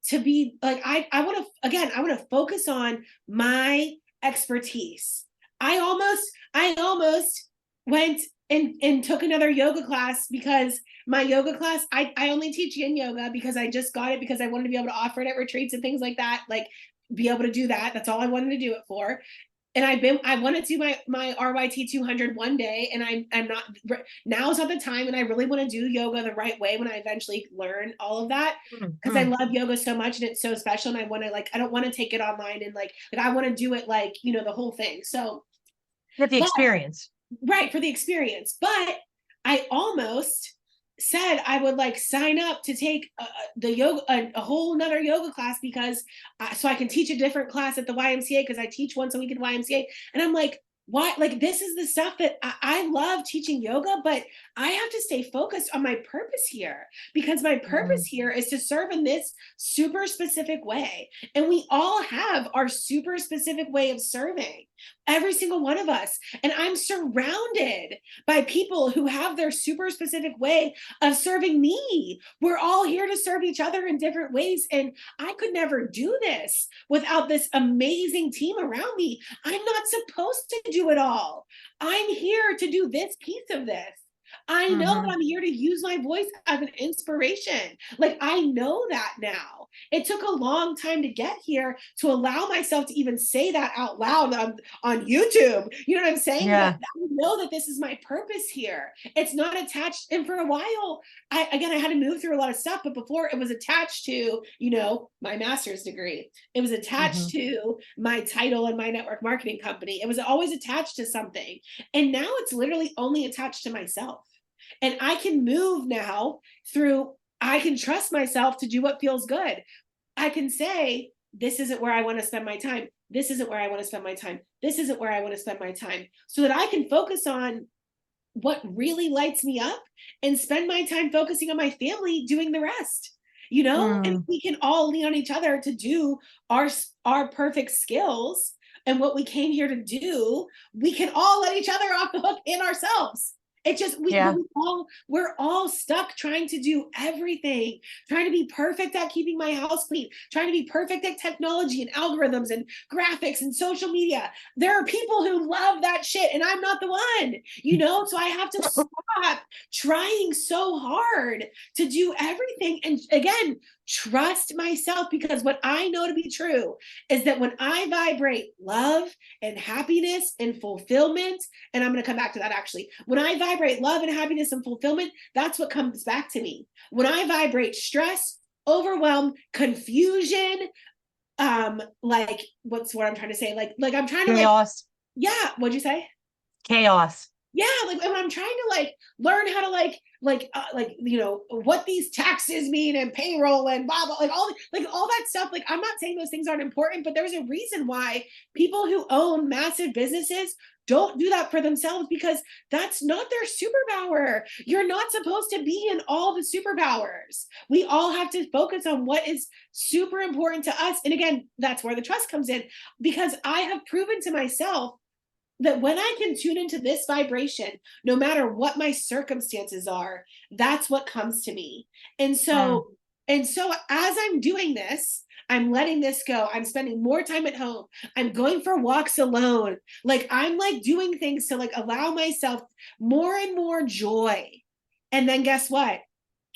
to be like, I want to, again, I want to focus on my expertise. I almost went and took another yoga class, because my yoga class, I only teach yin yoga because I just got it because I wanted to be able to offer it at retreats and things like that, like be able to do that. That's all I wanted to do it for. And I want to do my RYT 200 one day, and I'm not, now is not the time, and I really want to do yoga the right way when I eventually learn all of that, because I Mhm. love yoga so much and it's so special, and I want to, like, I don't want to take it online, and like I want to do it, like, the whole thing. So, Get the but experience. right, for the experience. But I almost said I would, like, sign up to take the yoga, a whole nother yoga class, because so I can teach a different class at the YMCA, because I teach once a week at YMCA. And I'm like, why? Like, this is the stuff that I love teaching yoga, but I have to stay focused on my purpose here, because my purpose Mm. here is to serve in this super specific way. And we all have our super specific way of serving, every single one of us. And I'm surrounded by people who have their super specific way of serving me. We're all here to serve each other in different ways. And I could never do this without this amazing team around me. I'm not supposed to do it all. I'm here to do this piece of this. I know that Mhm. I'm here to use my voice as an inspiration. Like, I know that now. It took a long time to get here, to allow myself to even say that out loud on YouTube. You know what I'm saying? But Yeah. I know that this is my purpose here. It's not attached. And for a while, I had to move through a lot of stuff, but before, it was attached to, my master's degree. It was attached Mhm. to my title and my network marketing company. It was always attached to something. And now it's literally only attached to myself. And I can move now through, I can trust myself to do what feels good. I can say, this isn't where I want to spend my time. This isn't where I want to spend my time. This isn't where I want to spend my time. So that I can focus on what really lights me up, and spend my time focusing on my family doing the rest. And Mm. we can all lean on each other to do our perfect skills, and what we came here to do. We can all let each other off the hook in ourselves. It just, Yeah. we're all stuck trying to do everything, trying to be perfect at keeping my house clean, trying to be perfect at technology and algorithms and graphics and social media. There are people who love that shit, and I'm not the one. So I have to stop trying so hard to do everything, and again, trust myself, because what I know to be true is that when I vibrate love and happiness and fulfillment, and I'm going to come back to that, actually, when I vibrate love and happiness and fulfillment, that's what comes back to me. When I vibrate stress, overwhelm, confusion, like, what's what I'm trying to say, like I'm trying to, like, Chaos. yeah, what'd you say? Chaos. Yeah, like, when I'm trying to, like, learn how to, like what these taxes mean, and payroll, and blah blah, like all that stuff. Like, I'm not saying those things aren't important, but there's a reason why people who own massive businesses don't do that for themselves, because that's not their superpower. You're not supposed to be in all the superpowers. We all have to focus on what is super important to us. And again, that's where the trust comes in, because I have proven to myself that when I can tune into this vibration, no matter what my circumstances are, that's what comes to me. And Mm. so, as I'm doing this, I'm letting this go. I'm spending more time at home. I'm going for walks alone. Like, I'm, like, doing things to, like, allow myself more and more joy. And then guess what?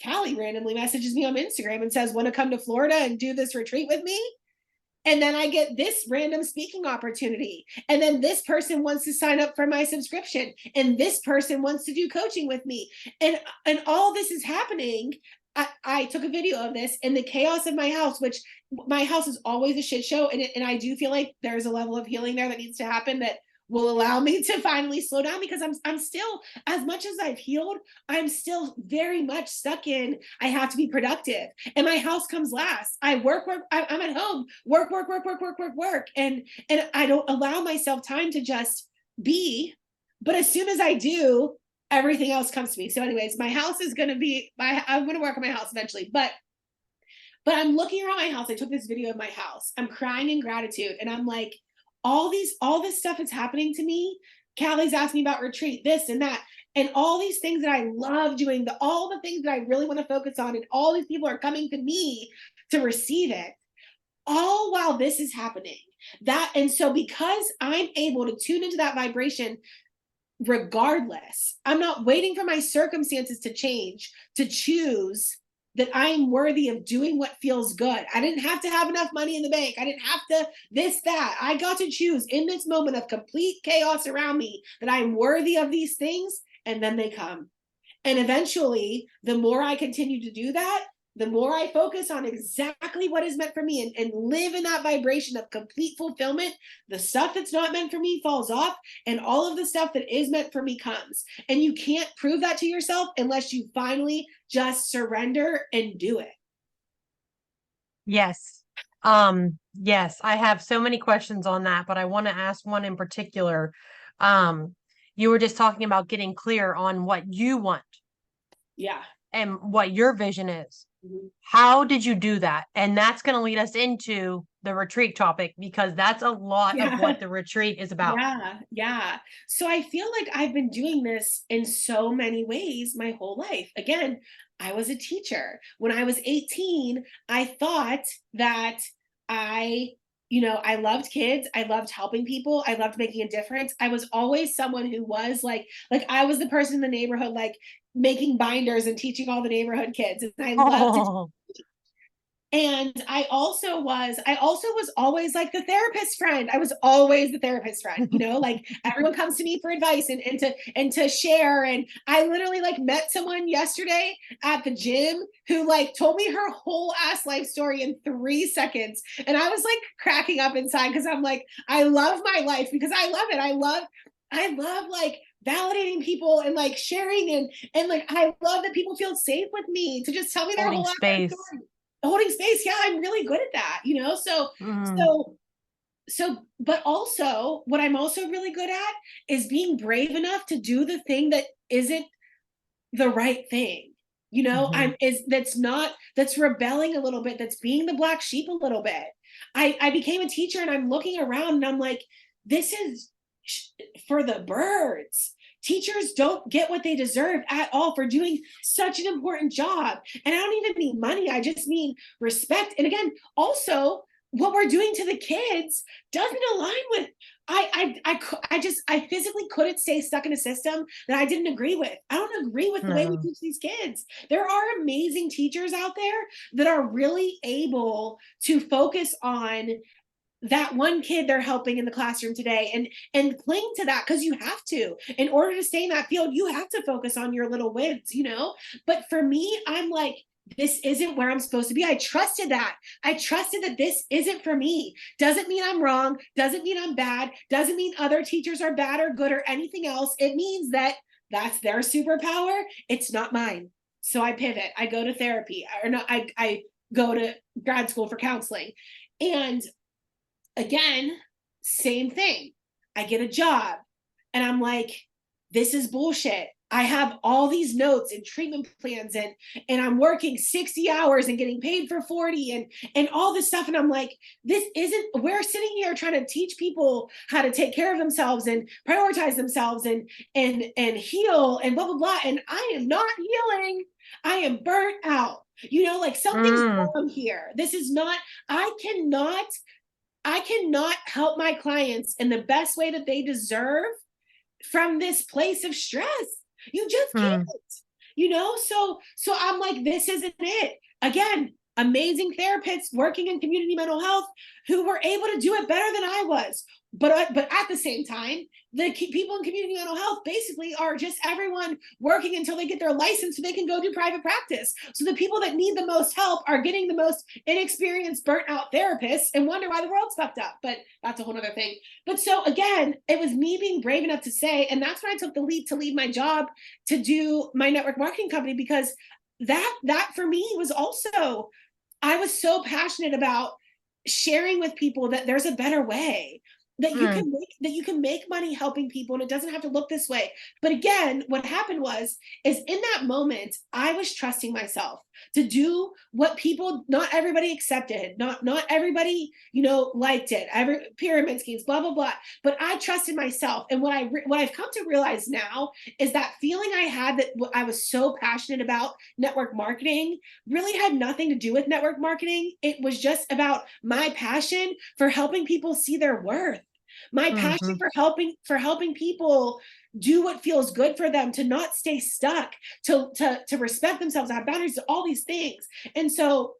Callie randomly messages me on Instagram and says, want to come to Florida and do this retreat with me? And then I get this random speaking opportunity. And then this person wants to sign up for my subscription. And this person wants to do coaching with me. And all this is happening. I took a video of this in the chaos of my house, which my house is always a shit show. And I do feel like there's a level of healing there that needs to happen, that will allow me to finally slow down, because I'm still, as much as I've healed, I'm still very much stuck in, I have to be productive, and my house comes last. I work, I'm at home, work, and I don't allow myself time to just be. But as soon as I do, everything else comes to me. So anyways, my house is going to be I'm going to work on my house eventually, but I'm looking around my house. I took this video of my house. I'm crying in gratitude. And I'm like, all this stuff is happening to me. Callie's asked me about retreat, this and that, and all these things that I love doing, all the things that I really want to focus on. And all these people are coming to me to receive it, all while this is happening. And so because I'm able to tune into that vibration, regardless, I'm not waiting for my circumstances to change to choose that I'm worthy of doing what feels good. I didn't have to have enough money in the bank. I didn't have to this, that. I got to choose in this moment of complete chaos around me that I'm worthy of these things, and then they come. And eventually, the more I continue to do that, the more I focus on exactly what is meant for me, and live in that vibration of complete fulfillment, the stuff that's not meant for me falls off, and all of the stuff that is meant for me comes. And you can't prove that to yourself unless you finally just surrender and do it. Yes. Yes, I have so many questions on that, but I want to ask one in particular. You were just talking about getting clear on what you want. Yeah. And what your vision is. Mm-hmm. How did you do that? And that's going to lead us into the retreat topic, because that's a lot of what the retreat is about. Yeah. So I feel like I've been doing this in so many ways my whole life. Again, I was a teacher. When I was 18, I thought that I loved kids. I loved helping people. I loved making a difference. I was always someone who was like I was the person in the neighborhood, like making binders and teaching all the neighborhood kids. And I loved it. And I also was always like the therapist friend. I was always the therapist friend, like everyone comes to me for advice and to share. And I literally like met someone yesterday at the gym who like told me her whole ass life story in 3 seconds. And I was like cracking up inside, because I'm like, I love my life because I love it. I love like validating people and like sharing and like I love that people feel safe with me to just tell me their whole space. Story. Holding space. Yeah, I'm really good at that, so but also what I'm also really good at is being brave enough to do the thing that isn't the right thing. That's rebelling a little bit, that's being the black sheep a little bit. I became a teacher, and I'm looking around and I'm like, this is for the birds. Teachers don't get what they deserve at all for doing such an important job. And I don't even mean money. I just mean respect. And again, also what we're doing to the kids doesn't align with, I physically couldn't stay stuck in a system that I didn't agree with. I don't agree with the way we teach these kids. There are amazing teachers out there that are really able to focus on that one kid they're helping in the classroom today and cling to that, because you have to. In order to stay in that field, you have to focus on your little wins, But for me, I'm like, this isn't where I'm supposed to be. I trusted that this isn't for me. Doesn't mean I'm wrong. Doesn't mean I'm bad. Doesn't mean other teachers are bad or good or anything else. It means that that's their superpower. It's not mine. So I pivot. I go to therapy, or no, I go to grad school for counseling. And again, same thing. I get a job and I'm like, this is bullshit. I have all these notes and treatment plans and I'm working 60 hours and getting paid for 40 and all this stuff. And I'm like, we're sitting here trying to teach people how to take care of themselves and prioritize themselves and heal and blah, blah, blah. And I am not healing. I am burnt out. Like something's wrong here. This is not, I cannot help my clients in the best way that they deserve from this place of stress. You just can't, so I'm like, this isn't it. Again, amazing therapists working in community mental health who were able to do it better than I was. But at the same time, the people in community mental health basically are just everyone working until they get their license so they can go do private practice. So the people that need the most help are getting the most inexperienced, burnt out therapists and wonder why the world's fucked up. But that's a whole other thing. But so again, it was me being brave enough to say, and that's when I took the leap to leave my job to do my network marketing company, because that for me was also, I was so passionate about sharing with people that there's a better way, that you can make money helping people, and it doesn't have to look this way. But again, what happened is in that moment, I was trusting myself to do what people, not everybody accepted, not everybody, liked it, every pyramid schemes, blah blah blah. But I trusted myself, and what I've come to realize now is that feeling I had that I was so passionate about network marketing really had nothing to do with network marketing. It was just about my passion for helping people see their worth, my passion for helping people do what feels good for them, to not stay stuck, to respect themselves, have boundaries, all these things. And so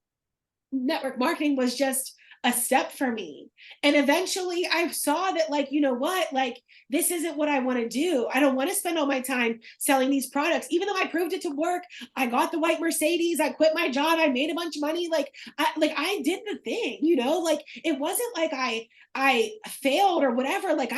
network marketing was just a step for me. And eventually I saw that, like, you know what, like, this isn't what I want to do. I don't want to spend all my time selling these products, even though I proved it to work. I got the white Mercedes, I quit my job, I made a bunch of money. I did the thing, like, it wasn't like I failed or whatever. Like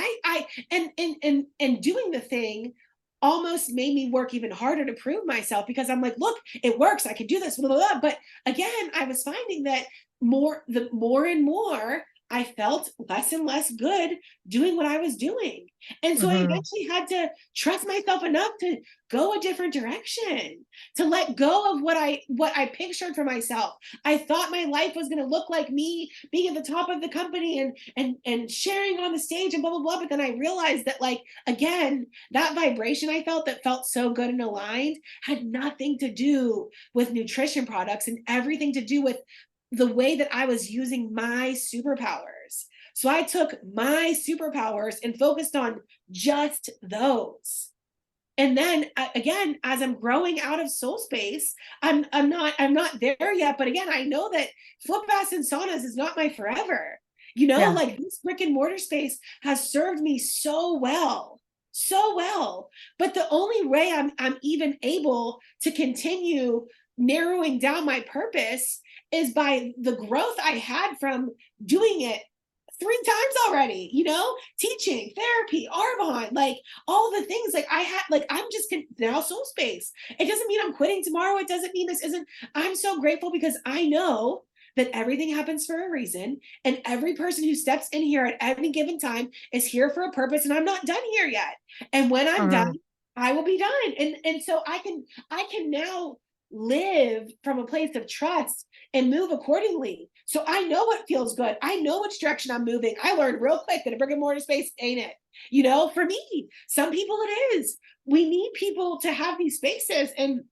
and doing the thing almost made me work even harder to prove myself, because I'm like, look, it works, I can do this, blah, blah, blah. But again, I was finding that the more and more I felt less and less good doing what I was doing. And so I eventually had to trust myself enough to go a different direction, to let go of what I pictured for myself. I thought my life was going to look like me being at the top of the company and sharing on the stage and blah blah blah. But then I realized that, like, again, that vibration I felt that felt so good and aligned had nothing to do with nutrition products and everything to do with the way that I was using my superpowers. So I took my superpowers and focused on just those. And then again, as I'm growing out of soul space, I'm not there yet. But again, I know that foot baths and saunas is not my forever. Like, this brick and mortar space has served me so well. So well. But the only way I'm even able to continue narrowing down my purpose is by the growth I had from doing it 3 times already, teaching, therapy, Arbonne, like all the things. Like I had, like, I'm just now soul space. It doesn't mean I'm quitting tomorrow. It doesn't mean this isn't, I'm so grateful because I know that everything happens for a reason, and every person who steps in here at any given time is here for a purpose, and I'm not done here yet. And when I'm done, I will be done. And so I can now live from a place of trust and move accordingly. So I know what feels good. I know which direction I'm moving. I learned real quick that a brick and mortar space ain't it. For me, some people it is. We need people to have these spaces. And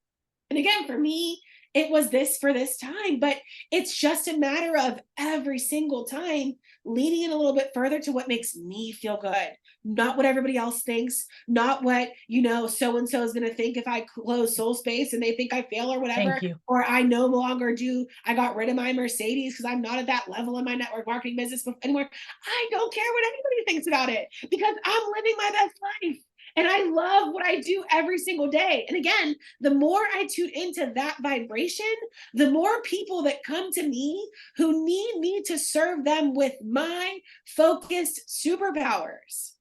again, for me, it was this for this time, but it's just a matter of every single time leaning in a little bit further to what makes me feel good, not what everybody else thinks, not what, so-and-so is going to think if I close soul space and they think I fail or whatever, or I no longer I got rid of my Mercedes because I'm not at that level in my network marketing business anymore. I don't care what anybody thinks about it, because I'm living my best life. And I love what I do every single day. And again, the more I tune into that vibration, the more people that come to me who need me to serve them with my focused superpowers.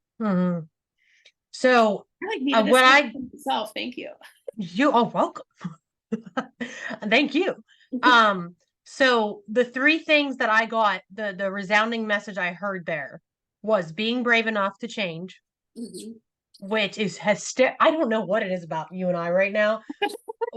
So what I myself, thank you. You are welcome. Thank you. So the 3 things that I got, the resounding message I heard there was being brave enough to change. Which is I don't know what it is about you and I right now.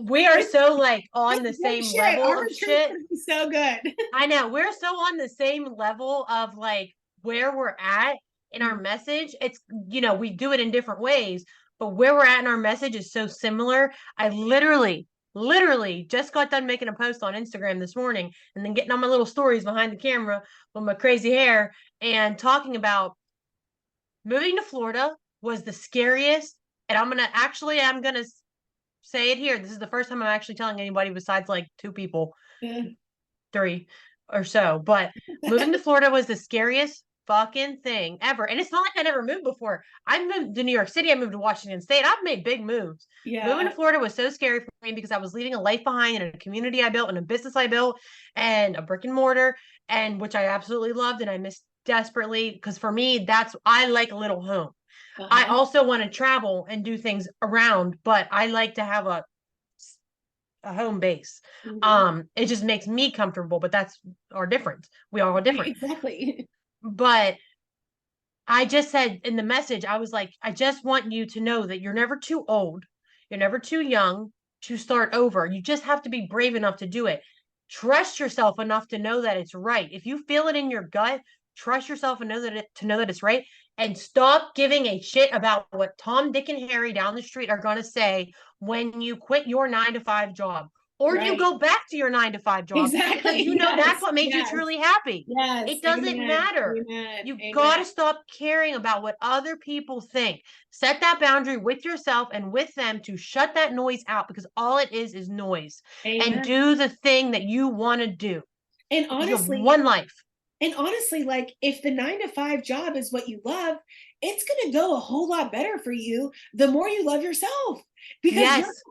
We are so like on the same level of shit. So good. I know, we're so on the same level of like where we're at in our message. It's, we do it in different ways, but where we're at in our message is so similar. I literally just got done making a post on Instagram this morning and then getting on my little stories behind the camera with my crazy hair and talking about moving to Florida was the scariest. And I'm going to say it here. This is the first time I'm actually telling anybody besides like 2 people. 3 or so. But moving to Florida was the scariest fucking thing ever. And it's not like I never moved before. I moved to New York City. I moved to Washington State. I've made big moves. Moving Yeah. to Florida was so scary for me because I was leaving a life behind and a community I built and a business I built and a brick and mortar, and which I absolutely loved and I missed desperately, because for me, I like a little home. I Uh-huh. also want to travel and do things around, but I like to have a home base. Mhm. It just makes me comfortable, but that's our difference. We all are Right, different. exactly. But I just said in the message, I was like, I just want you to know that you're never too old. You're never too young to start over. You just have to be brave enough to do it. Trust yourself enough to know that it's right. If you feel it in your gut, trust yourself and know that it's right. And stop giving a shit about what Tom, Dick, and Harry down the street are going to say when you quit your 9 to 5 job or you Right. go back to your 9 to 5 job, because Exactly. you know that's Yes. what made you Yes. truly happy. Yes. It doesn't Amen. matter. Amen. You got Amen. to stop caring about what other people think. Set that boundary with yourself and with them to shut that noise out, because all it is noise. And Amen. do the thing that you want to do. And You have honestly, one life. like if the 9 to 5 job is what you love, it's going to go a whole lot better for you the more you love yourself, because Yes.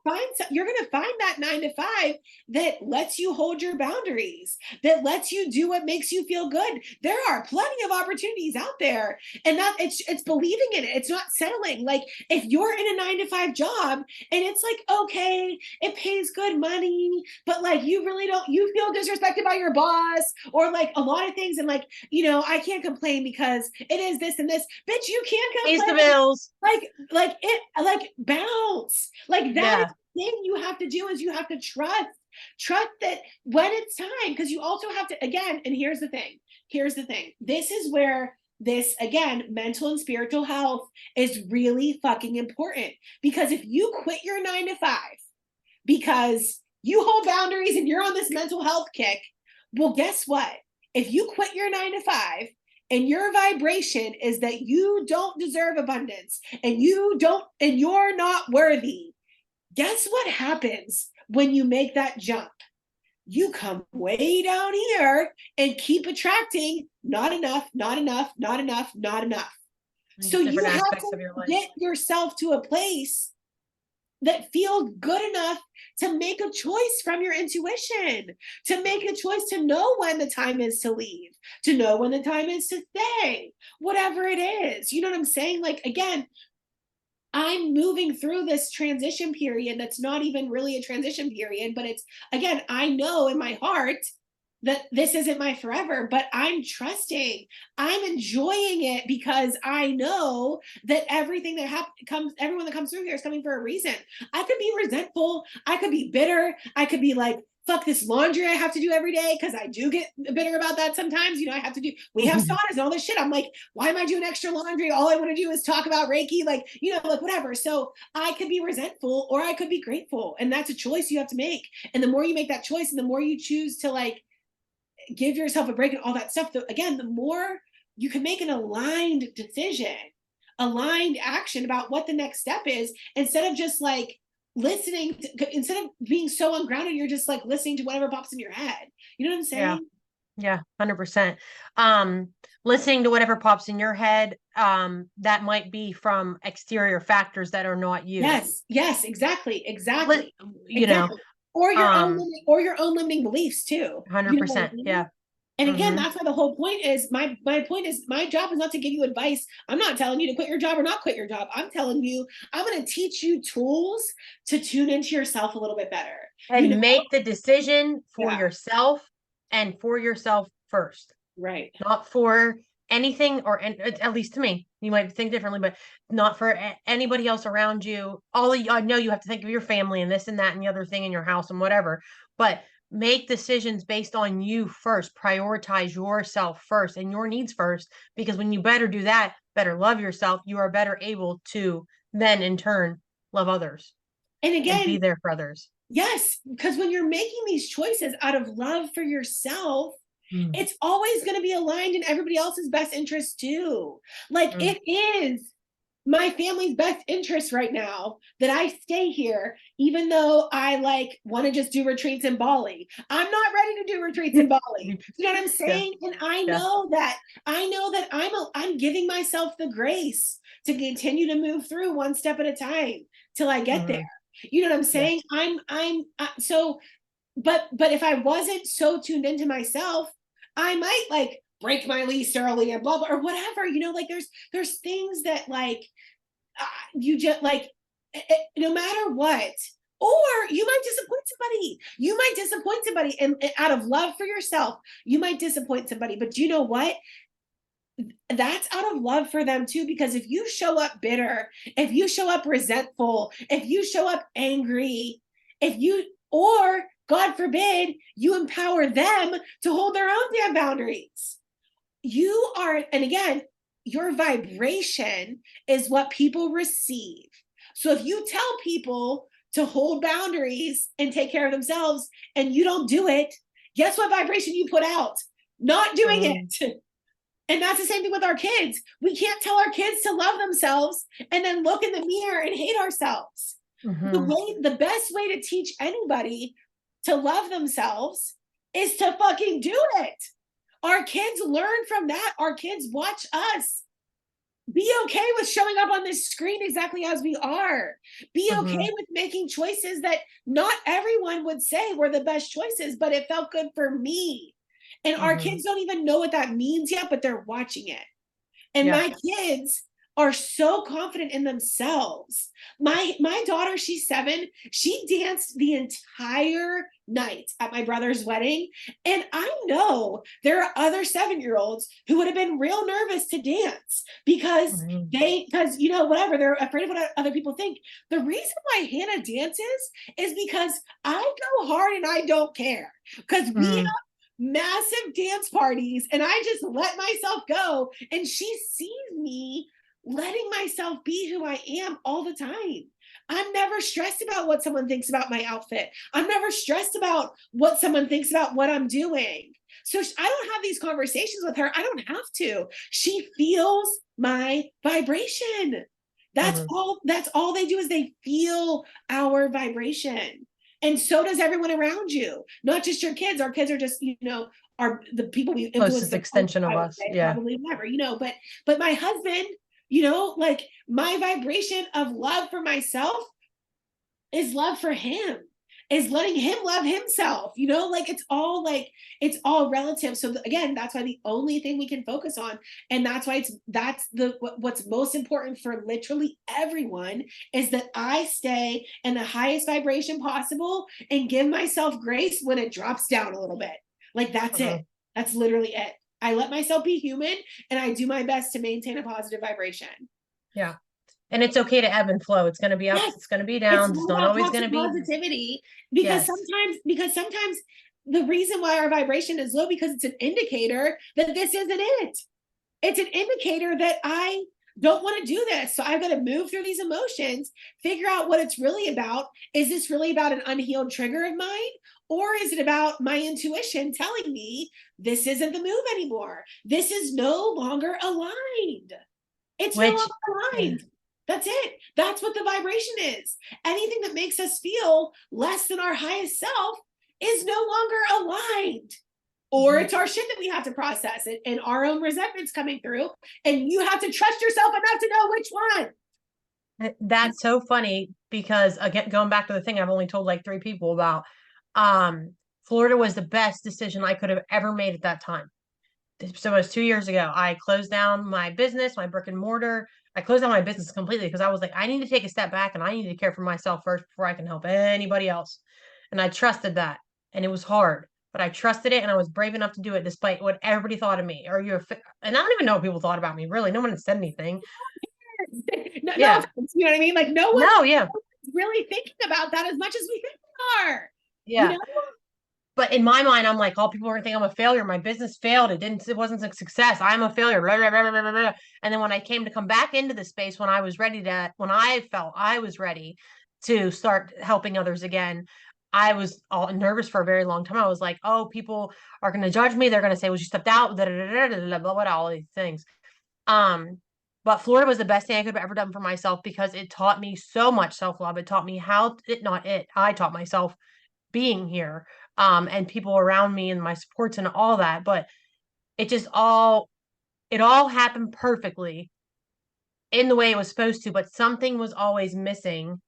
you're going to find that 9 to 5 that lets you hold your boundaries, that lets you do what makes you feel good. There are plenty of opportunities out there, and that it's believing in it. It's not settling. Like if you're in a 9 to 5 job and it's like, okay, it pays good money, but like you really don't, you feel disrespected by your boss or like a lot of things, and like, I can't complain because it is this and this. Bitch, you can't Pays the complain. bills. Like bounce. Like that is Yeah. the thing you have to do, is you have to trust that when it's time, because you also have to, again, and here's the thing. This is where this, again, mental and spiritual health is really fucking important, because if you quit your 9 to 5 because you hold boundaries and you're on this mental health kick, well, guess what? If you quit your 9 to 5 and your vibration is that you don't deserve abundance and you're not worthy, guess what happens when you make that jump? You come way down here and keep attracting not enough, not enough, not enough, not enough. So you Different have aspects to of your life. get yourself to a place that feels good enough to make a choice from your intuition, to make a choice to know when the time is to leave, to know when the time is to stay, whatever it is. You know what I'm saying? Like, again, I'm moving through this transition period that's not even really a transition period, but it's, again, I know in my heart that this isn't my forever, but I'm trusting. I'm enjoying it because I know that everything that everyone that comes through here is coming for a reason. I could be resentful. I could be bitter. I could be like, fuck this laundry I have to do every day, because I do get bitter about that sometimes. I have to do, we have saunas and all this shit. I'm like, why am I doing extra laundry? All I want to do is talk about Reiki, like, like whatever. So I could be resentful or I could be grateful. And that's a choice you have to make. And the more you make that choice and the more you choose to like give yourself a break and all that stuff, again, the more you can make an aligned decision, aligned action about what the next step is, instead of just like instead of being so ungrounded, you're just like listening to whatever pops in your head. You know what I'm Yeah. saying? Yeah, 100%. Listening to whatever pops in your head, that might be from exterior factors that are not you. Yes, exactly, Li- exactly, you know, exactly. Or um, or your own limiting beliefs too. You know what I 100%. mean? Yeah. And again, Mm-hmm. that's why the whole point is, my point is, my job is not to give you advice. I'm not telling you to quit your job or not quit your job. I'm telling you, I'm going to teach you tools to tune into yourself a little bit better. You know? And make the decision for Yeah. yourself and for yourself first, Right. not for anything, or at least to me, you might think differently, but not for anybody else around you. I know you have to think of your family and this and that and the other thing in your house and whatever, but make decisions based on you first. Prioritize yourself first and your needs first, because when you better do that, better love yourself, you are better able to then in turn love others And and be again, there for others. yes, because when you're making these choices out of love for yourself, Mm. it's always going to be aligned in everybody else's best interest too. Like Mm. it is. my family's best interest right now that I stay here, even though I like want to just do retreats in Bali. I'm not ready to do retreats in Bali. You know what I'm Yeah. saying? And I Yeah. know that I'm giving myself the grace to continue to move through one step at a time till I get there. Hmm. You know what I'm Yeah. saying? So but if I wasn't so tuned into myself, I might like break my lease early and blah blah or whatever. You know, like there's things that like you just like no matter what. Or you might disappoint somebody. You might disappoint somebody, and out of love for yourself, you might disappoint somebody. But you know what? That's out of love for them too. Because if you show up bitter, if you show up resentful, if you show up angry, if you, or God forbid, you empower them to hold their own damn boundaries. You are, and again, your vibration is what people receive. So if you tell people to hold boundaries and take care of themselves and you don't do it, guess what vibration you put out? Not doing Mm. it. And that's the same thing with our kids. We can't tell our kids to love themselves and then look in the mirror and hate ourselves. Hmm. The best way to teach anybody to love themselves is to fucking do it. Our kids learn from that. Our kids watch us. Be okay with showing up on this screen exactly as we are. Be okay Hmm. with making choices that not everyone would say were the best choices, but it felt good for me. And our Hmm. kids don't even know what that means yet, but they're watching it. And Yeah. my kids are so confident in themselves. My daughter, she's 7. She danced the entire night at my brother's wedding, and I know there are other 7-year-olds who would have been real nervous to dance because Hmm. you know whatever, they're afraid of what other people think. The reason why Hannah dances is because I go hard and I don't care, because we Hmm. massive dance parties and I just let myself go, and she sees me letting myself be who I am all the time. I'm never stressed about what someone thinks about my outfit. I'm never stressed about what someone thinks about what I'm doing. So I don't have these conversations with her. I don't have to. She feels my vibration. Hmm. That's all they do is they feel our vibration. And so does everyone around you, not just your kids. Our kids are just, are the people we influence Closest the most, extension of I would us. say, Yeah. probably never, but my husband, like my vibration of love for myself is love for him, is letting him love himself, like it's all relative. So again, that's why the only thing we can focus on, and that's why what's most important for literally everyone, is that I stay in the highest vibration possible and give myself grace when it drops down a little bit. Like that's it. Hmm. That's literally it. I let myself be human and I do my best to maintain a positive vibration. Yeah. And it's okay to ebb and flow. It's going to be ups. Yes, It's going to be it's downs. It's not not about always going to toxic be. positivity, Yes. because sometimes the reason why our vibration is low, because it's an indicator that this isn't it. It's an indicator that I don't want to do this. So I've got to move through these emotions, figure out what it's really about. Is this really about an unhealed trigger of mine? Or is it about my intuition telling me this isn't the move anymore? This is no longer aligned. It's no Which, longer yeah. aligned. That's it. That's what the vibration is. Anything that makes us feel less than our highest self is no longer aligned. Or Mhm. it's our shit that we have to process it, and our own resentments coming through. And you have to trust yourself enough to know which one. That's so funny because again, going back to the thing I've only told like 3 people about, um, Florida was the best decision I could have ever made at that time. So it was 2 years ago. I closed down my business, my brick and mortar. I closed down my business completely because I was like, I need to take a step back and I need to care for myself first before I can help anybody else. And I trusted that. And it was hard, but I trusted it and I was brave enough to do it despite what everybody thought of me. And I don't even know what people thought about me, really. No one had said anything. No Yeah. offense, you know what I mean? Like No, yeah. no one's really thinking about that as much as we think we are. You Yeah. know? But in my mind, I'm like, all people are gonna think I'm a failure. My business failed. It wasn't a success. I'm a failure. Blah, blah, blah, blah, blah, blah. And then when I came to come back into the space, when I felt I was ready to start helping others again, I was all nervous for a very long time. I was like, oh, people are gonna judge me. They're gonna say, well, you stepped out, all these things. Um, But Florida was the best thing I could have ever done for myself because it taught me so much self-love. It taught me I taught myself being here, and people around me and my supports and all that. But it just it all happened perfectly in the way it was supposed to, but something was always missing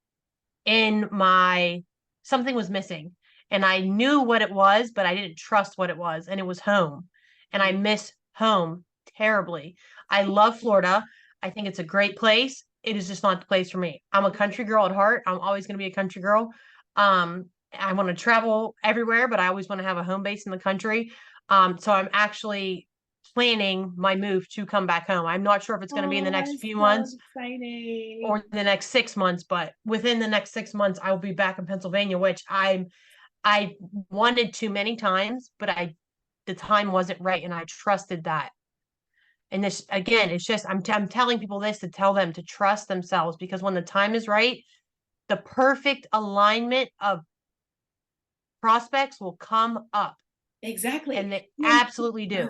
in my something was missing. And I knew what it was, but I didn't trust what it was. And it was home. And I miss home terribly. I love Florida. I think it's a great place. It is just not the place for me. I'm a country girl at heart. I'm always going to be a country girl. I want to travel everywhere, but I always want to have a home base in the country. So I'm actually planning my move to come back home. I'm not sure if it's going to be in the Oh, next that's few so months exciting. or the next 6 months, but within the next 6 months, I will be back in Pennsylvania, which I wanted to many times, but the time wasn't right, and I trusted that. And this again, it's just I'm telling people this to tell them to trust themselves because when the time is right, the perfect alignment of prospects will come up, Exactly. and they And absolutely do.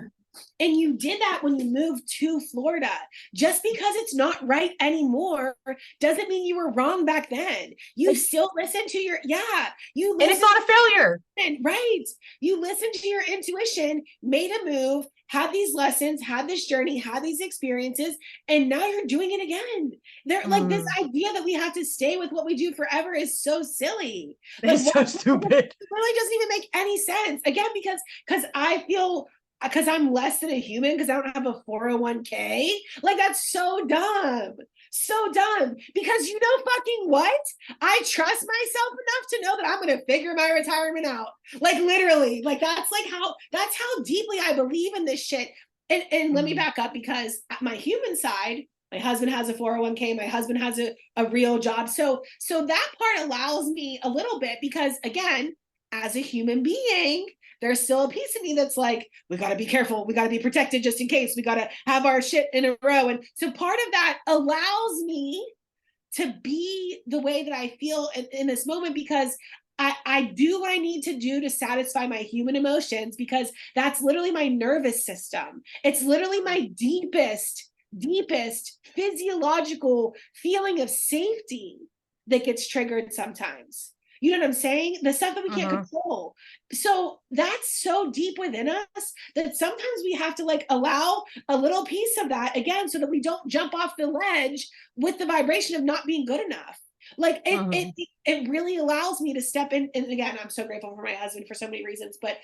And you did that when you moved to Florida. Just because it's not right anymore doesn't mean you were wrong back then. You still listen to you And it's listen, not a failure. right? You listened to your intuition, made a move, had these lessons, had this journey, had these experiences, and now you're doing it again. They're like this Mm, idea that we have to stay with what we do forever is so silly. Like, it's so stupid. it really doesn't even make any sense. Again, because I feel because I'm less than a human because I don't have a 401k. Like that's so dumb. So dumb. Because you know fucking what? I trust myself enough to know that I'm gonna figure my retirement out. Like literally. Like that's how deeply I believe in this shit. And let me back up because my human side, my husband has a 401k, my husband has a real job. So that part allows me a little bit because again, as a human being, there's still a piece of me that's like, we got to be careful. We got to be protected just in case. We got to have our shit in a row. And so part of that allows me to be the way that I feel in this moment because I do what I need to do to satisfy my human emotions because that's literally my nervous system. It's literally my deepest physiological feeling of safety that gets triggered sometimes. You know what I'm saying? The stuff that we can't control. So that's so deep within us that sometimes we have to like allow a little piece of that again so that we don't jump off the ledge with the vibration of not being good enough. Like it really allows me to step in. And again, I'm so grateful for my husband for so many reasons, but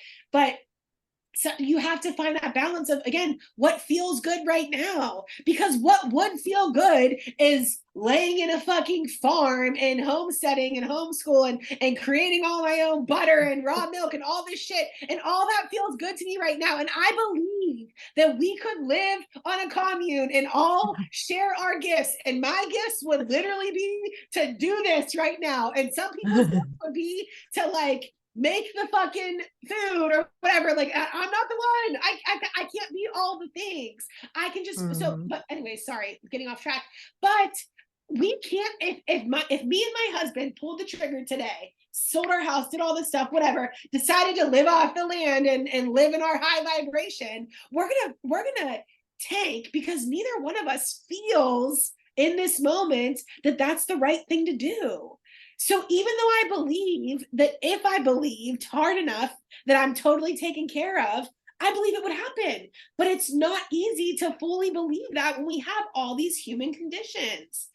so you have to find that balance of again what feels good right now because what would feel good is laying in a fucking farm and homesteading and homeschool and creating all my own butter and raw milk and all this shit and all that feels good to me right now and I believe that we could live on a commune and all share our gifts and my gifts would literally be to do this right now and some people's gifts would be to like make the fucking food or whatever. Like I'm not the one. I can't be all the things. I can just but anyway, sorry, getting off track. But we can't if me and my husband pulled the trigger today, sold our house, did all this stuff, whatever, decided to live off the land and live in our high vibration, we're gonna tank because neither one of us feels in this moment that that's the right thing to do. So even though I believe that if I believed hard enough that I'm totally taken care of, I believe it would happen. But it's not easy to fully believe that when we have all these human conditions.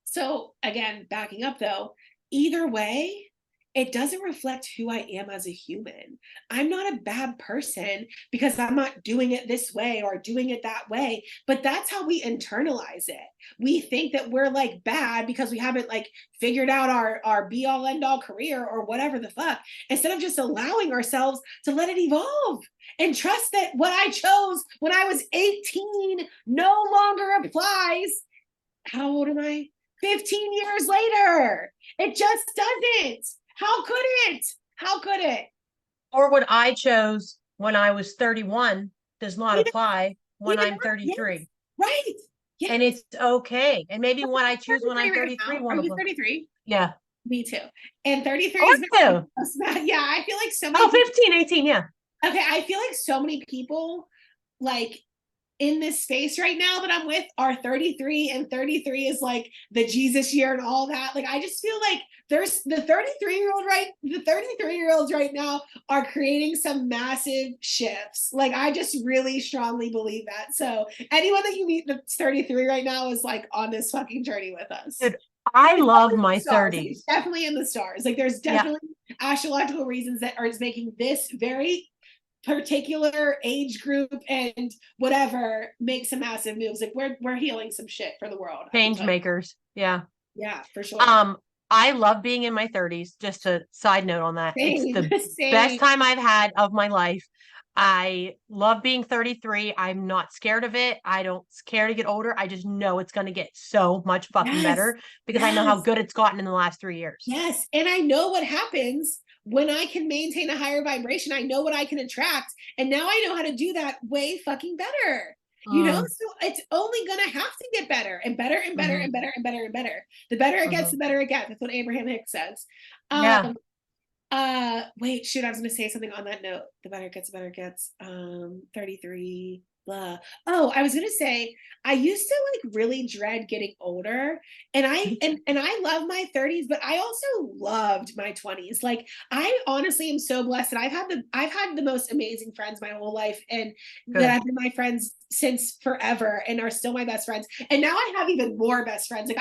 So again, backing up though, either way, it doesn't reflect who I am as a human. I'm not a bad person because I'm not doing it this way or doing it that way, but that's how we internalize it. We think that we're like bad because we haven't like figured out our be all end all career or whatever the fuck, instead of just allowing ourselves to let it evolve and trust that what I chose when I was 18 no longer applies. How old am I? 15 years later. It just doesn't. How could it? How could it? Or what I chose when I was 31 does not Even, apply when even I'm that, yes. 33. Right. Yes. And it's okay. And maybe what I choose when I'm 33 right 33 now. Are won't you apply. 33? Yeah. Me too. And 33 Oh, is I do. yeah, I feel like so many Oh, people, 15, 18. Yeah. okay, I feel like so many people like in this space right now that I'm with are 33, and 33 is like the Jesus year and all that. Like, I just feel like there's the 33-year-olds right now are creating some massive shifts. Like, I just really strongly believe that. So anyone that you meet that's 33 right now is like on this fucking journey with us. Dude, I It's love definitely in the my stars. Like, it's 30s. definitely in the stars. Like, there's Yeah. definitely astrological reasons that are making this very particular age group and whatever make some massive moves. Like, we're healing some shit for the world. Change makers. Yeah. Yeah, for sure. I love being in my 30s. Just a side note on that. It's Same, the same. best time I've had of my life. I love being 33. I'm not scared of it. I don't care to get older. I just know it's going to get so much fucking better because I know how good it's gotten in the last 3 years. Yes. And I know what happens when I can maintain a higher vibration. I know what I can attract. And now I know how to do that way fucking better. You know, so it's only gonna have to get better and better and better and better and better and better. The better it gets, the better it gets. That's what Abraham Hicks says. Yeah. Wait, shoot, I was gonna say something on that note. The better it gets, the better it gets. 33, blah. Oh, I was gonna say I used to like really dread getting older, and I love my 30s, but I also loved my 20s. Like, I honestly am so blessed that I've had the most amazing friends my whole life, and that have been my friends since forever and are still my best friends. And now I have even more best friends. Like,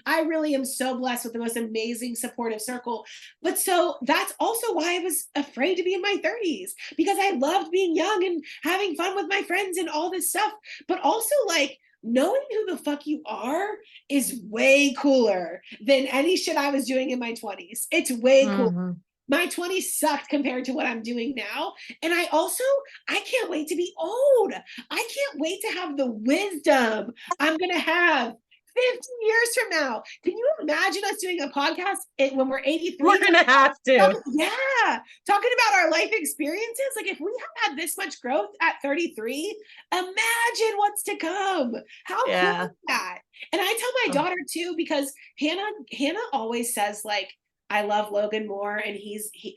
I really am so blessed with the most amazing supportive circle. But so that's also why I was afraid to be in my 30s, because I loved being young and having fun with my friends and all this stuff. But also, like, knowing who the fuck you are is way cooler than any shit I was doing in my 20s. It's way cool. My 20s sucked compared to what I'm doing now. And I can't wait to be old. I can't wait to have the wisdom I'm going to have 50 years from now. Can you imagine us doing a podcast when we're 83? We're going to have to. Yeah. Talking about our life experiences. Like, if we have had this much growth at 33, imagine what's to come. How cool is that? And I tell my daughter too, because Hannah always says, like, I love Logan more, and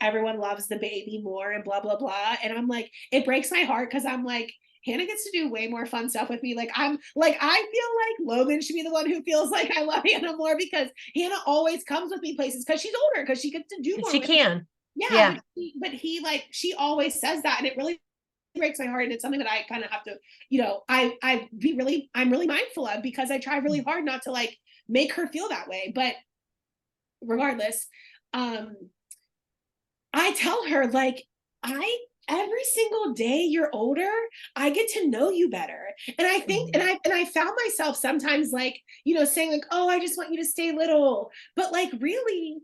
everyone loves the baby more, and blah, blah, blah. And I'm like, it breaks my heart, because I'm like, Hannah gets to do way more fun stuff with me. Like, I feel like Logan should be the one who feels like I love Hannah more, because Hannah always comes with me places because she's older, because she gets to do more. She can. Me. Yeah. But he like, she always says that, and it really breaks my heart. And it's something that I kind of have to, I'm really mindful of, because I try really hard not to like make her feel that way. But regardless, I tell her, like, every single day you're older, I get to know you better. And I think, and I found myself sometimes, like, saying, like, oh, I just want you to stay little. But, like, really,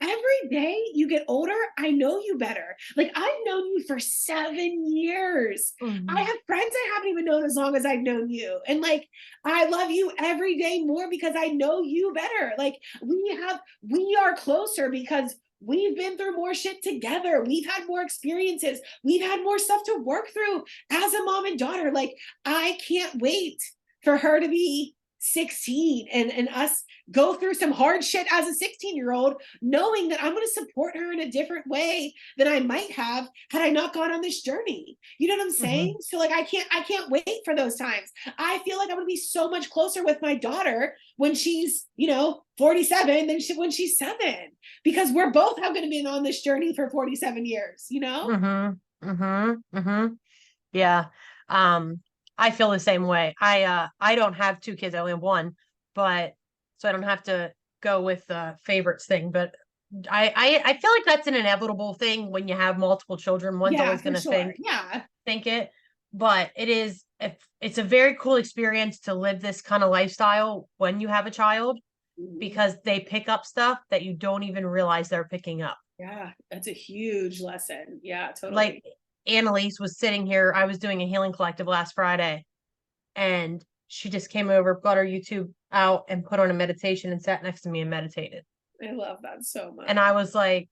every day you get older, I know you better. Like, I've known you for 7 years. I have friends I haven't even known as long as I've known you. And, like, I love you every day more because I know you better. Like, we are closer because we've been through more shit together. We've had more experiences. We've had more stuff to work through as a mom and daughter. Like, I can't wait for her to be 16 and us go through some hard shit as a 16-year-old, knowing that I'm going to support her in a different way than I might have had I not gone on this journey. You know what I'm saying? So, like, I can't wait for those times. I feel like I'm going to be so much closer with my daughter when she's, 47 than when she's 7, because we're both going to be on this journey for 47 years, Yeah. I feel the same way. I don't have 2 kids. I only have 1, but so I don't have to go with the favorites thing. But I feel like that's an inevitable thing when you have multiple children. One's always going to think it. But it's a very cool experience to live this kind of lifestyle when you have a child, because they pick up stuff that you don't even realize they're picking up. Yeah, that's a huge lesson. Yeah, totally. Like, Annalise was sitting here. I was doing a healing collective last Friday, and she just came over, got her YouTube out, and put on a meditation and sat next to me and meditated. I love that so much. And I was like,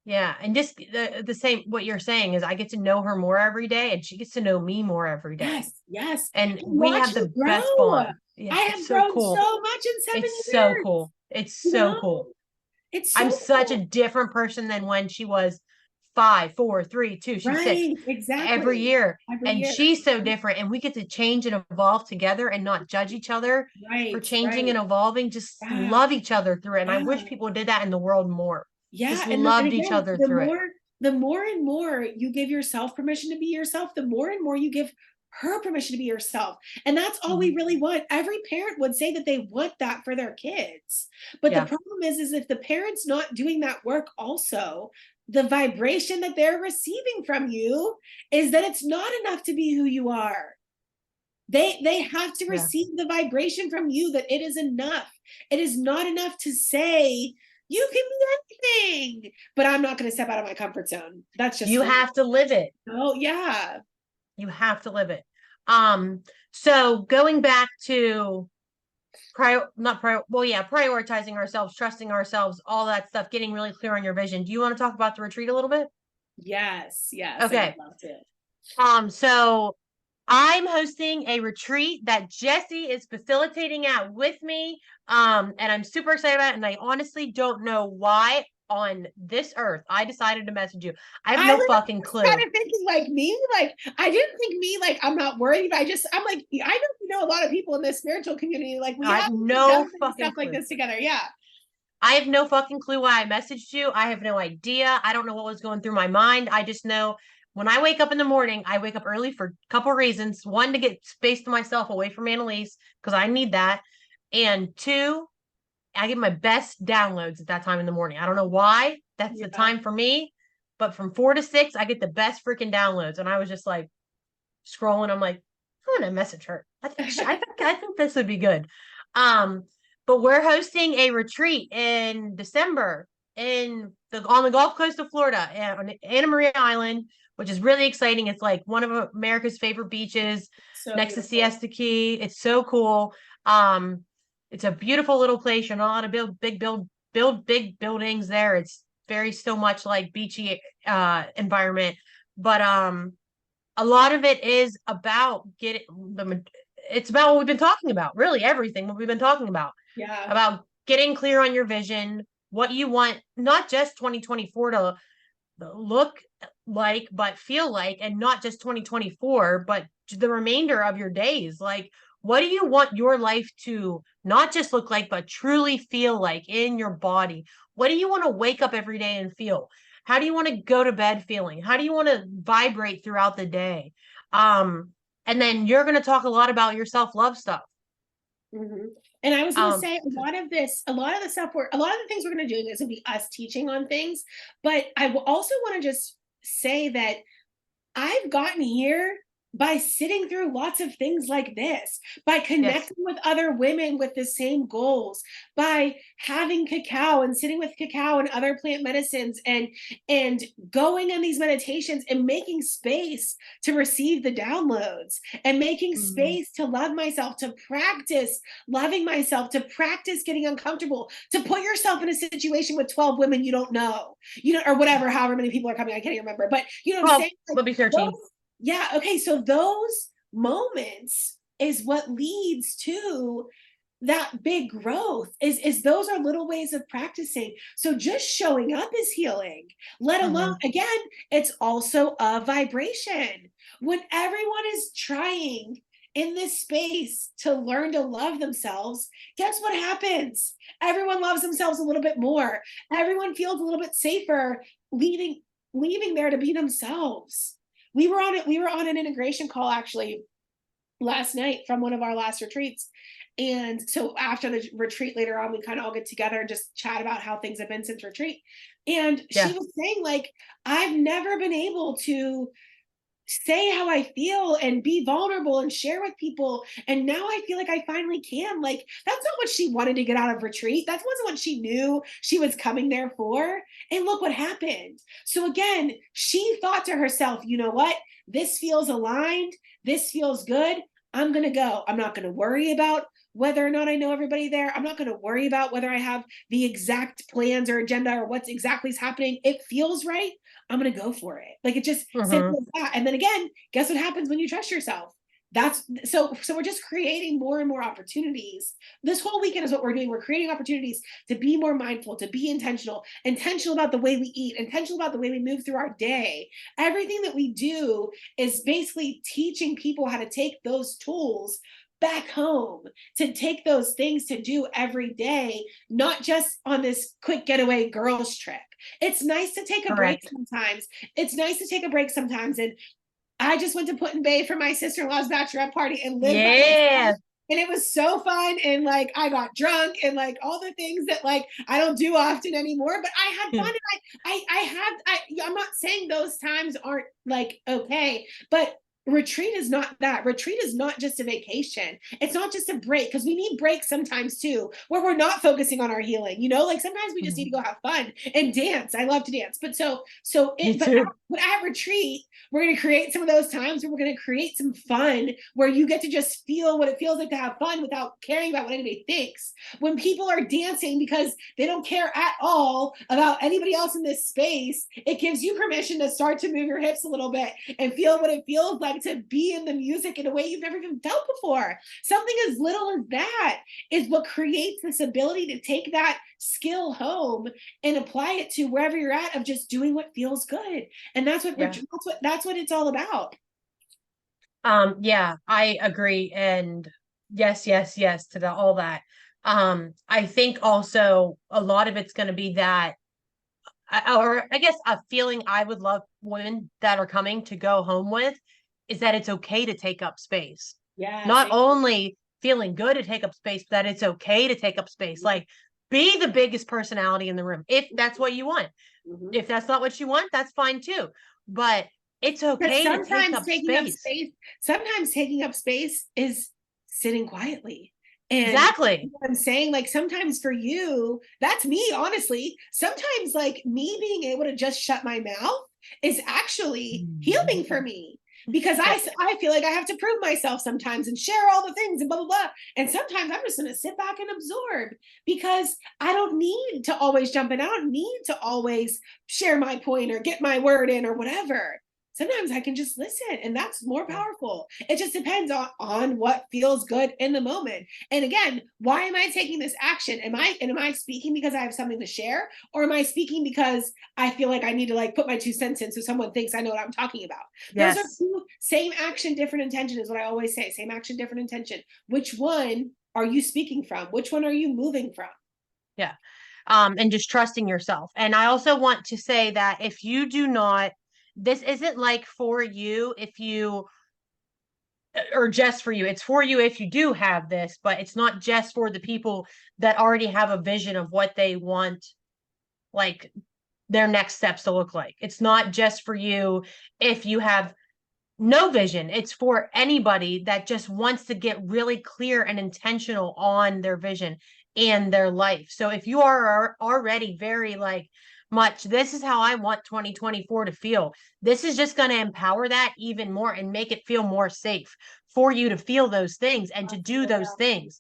yeah. And just the same, what you're saying is I get to know her more every day, and she gets to know me more every day. Yes. And we have the best bond. Yeah, I have grown so much in 7 years. It's so cool. It's so cool. I'm such a different person than when she was 5, 4, 3, 2, she's 6 Right, exactly. every year. Every And year. she's so different. And we get to change and evolve together and not judge each other for Right, changing right. and evolving. Just Yeah, love each other through it. And I wish yeah. people did that in the world more. Yeah, Just and loved each again, other through it. the more and more you give yourself permission to be yourself, the more and more you give her permission to be yourself. And that's all we Mhm. really want. Every parent would say that they want that for their kids. But the Yeah. problem is if the parent's not doing that work also, the vibration that they're receiving from you is that it's not enough to be who you are. They have to Yeah. receive the vibration from you that it is enough. It is not enough to say you can be anything, but I'm not going to step out of my comfort zone. That's just You have to live it. oh yeah. You have to live it. So going back to prioritizing ourselves, trusting ourselves, all that stuff, getting really clear on your vision. Do you want to talk about the retreat a little bit? Yes, yes, I would Okay. love to. So I'm hosting a retreat that Jessi is facilitating at with me. And I'm super excited about it. And I honestly don't know why on this earth I decided to message you. I have I no was fucking kind clue. of thinking like me, like I didn't think me like I'm not worried, but I'm like I know a lot of people in this spiritual community, like we I have have no done fucking stuff like clue. this together. Yeah. I have no fucking clue why I messaged you. I have no idea. I don't know what was going through my mind. I just know when I wake up in the morning, I wake up early for a couple of reasons. One, to get space to myself away from Annalise, because I need that. And two, I get my best downloads at that time in the morning. I don't know why. That's the Yeah. time for me. But from 4 to 6, I get the best freaking downloads. And I was just like scrolling. I'm like, I'm gonna message her. I think this would be good. Um, but we're hosting a retreat in December on the Gulf Coast of Florida on Anna Maria Island, which is really exciting. It's like one of America's favorite beaches So next to beautiful. Siesta Key. It's so cool. Um, it's a beautiful little place. You're not allowed to build big buildings there. It's very so much like beachy environment. But a lot of it is about it's about what we've been talking about, really everything what we've been talking Yeah. about getting clear on your vision, what you want, not just 2024 to look like, but feel like, and not just 2024, but the remainder of your days. Like, what do you want your life to not just look like, but truly feel like in your body? What do you want to wake up every day and feel? How do you want to go to bed feeling? How do you want to vibrate throughout the day? And then you're going to talk a lot about your self-love stuff. Mm-hmm. And I was going to Um, say a lot of the stuff a lot of the things we're going to do is going to be us teaching on things. But I will also want to just say that I've gotten here by sitting through lots of things like this, by yes. connecting with other women with the same goals, by having cacao and sitting with cacao and other plant medicines and going on these meditations and making space to receive the downloads and making Mm-hmm. space to love myself, to practice loving myself, to practice getting uncomfortable, to put yourself in a situation with 12 women you don't know, or whatever, however many people are coming, I can't even remember, but you know what I'm Well, saying? Like, maybe 13. yeah, okay, so those moments is what leads to that big growth is those are little ways of practicing. So just showing up is healing, let alone, Mm-hmm. again, it's also a vibration. When everyone is trying in this space to learn to love themselves, guess what happens? Everyone loves themselves a little bit more. Everyone feels a little bit safer leaving there to be themselves. We were on an integration call actually last night from one of our last retreats. And so after the retreat later on, we kind of all get together and just chat about how things have been since retreat. And she Yeah. was saying, like, I've never been able to say how I feel and be vulnerable and share with people. And now I feel like I finally can. Like, that's not what she wanted to get out of retreat. That wasn't what she knew she was coming there for. And look what happened. So again, she thought to herself, you know what? This feels aligned. This feels good. I'm going to go. I'm not going to worry about whether or not I know everybody there. I'm not going to worry about whether I have the exact plans or agenda or what's exactly is happening. It feels right. I'm going to go for it. Like, it just Mm-hmm. simple as that. And then again, guess what happens when you trust yourself? So we're just creating more and more opportunities. This whole weekend is what we're doing. We're creating opportunities to be more mindful, to be intentional about the way we eat, intentional about the way we move through our day. Everything that we do is basically teaching people how to take those tools back home, to take those things to do every day, not just on this quick getaway girls trip. It's nice to take a break Correct. sometimes. It's nice to take a break sometimes. And I just went to Put in Bay for my sister-in-law's bachelorette party and lived by Yeah. myself. And it was so fun. And like, I got drunk and like all the things that like I don't do often anymore, but I had fun. And I'm not saying those times aren't like okay, but retreat is not that. Retreat is not just a vacation. It's not just a break, because we need breaks sometimes too, where we're not focusing on our healing. Like sometimes we just need to go have fun and dance. I love to dance, but Me too. but at retreat, we're going to create some of those times where we're going to create some fun, where you get to just feel what it feels like to have fun without caring about what anybody thinks. When people are dancing because they don't care at all about anybody else in this space, it gives you permission to start to move your hips a little bit and feel what it feels like to be in the music in a way you've never even felt before. Something as little as that is what creates this ability to take that skill home and apply it to wherever you're at, of just doing what feels good. And that's what it's all about. Yeah, I agree. And yes to all that. I think also a lot of it's going to be that, or I guess a feeling I would love women that are coming to go home with is that it's okay to take up space. Yes. Not only feeling good to take up space, but that it's okay to take up space. Like, be the biggest personality in the room if that's what you want. Mm-hmm. If that's not what you want, that's fine too. But it's okay to take up space. Sometimes taking up space is sitting quietly. And Exactly. I'm saying, like, sometimes for you, that's me, honestly. Sometimes, like, me being able to just shut my mouth is actually healing for me, because I feel like I have to prove myself sometimes and share all the things and blah, blah, blah. And sometimes I'm just going to sit back and absorb, because I don't need to always jump in. I don't need to always share my point or get my word in or whatever. Sometimes I can just listen, and that's more powerful. It just depends on what feels good in the moment. And again, why am I taking this action? Am I speaking because I have something to share, or am I speaking because I feel like I need to like put my 2 cents in so someone thinks I know what I'm talking about? Those are Yes. two, same action, different intention is what I always say. Same action, different intention. Which one are you speaking from? Which one are you moving from? Yeah. And just trusting yourself. And I also want to say that if you do not, this isn't like for you if you, or just for you. It's for you if you do have this, but it's not just for the people that already have a vision of what they want, like their next steps to look like. It's not just for you if you have no vision. It's for anybody that just wants to get really clear and intentional on their vision and their life. So if you are already very like much, this is how I want 2024 to feel. This is just going to empower that even more and make it feel more safe for you to feel those things and to do those things.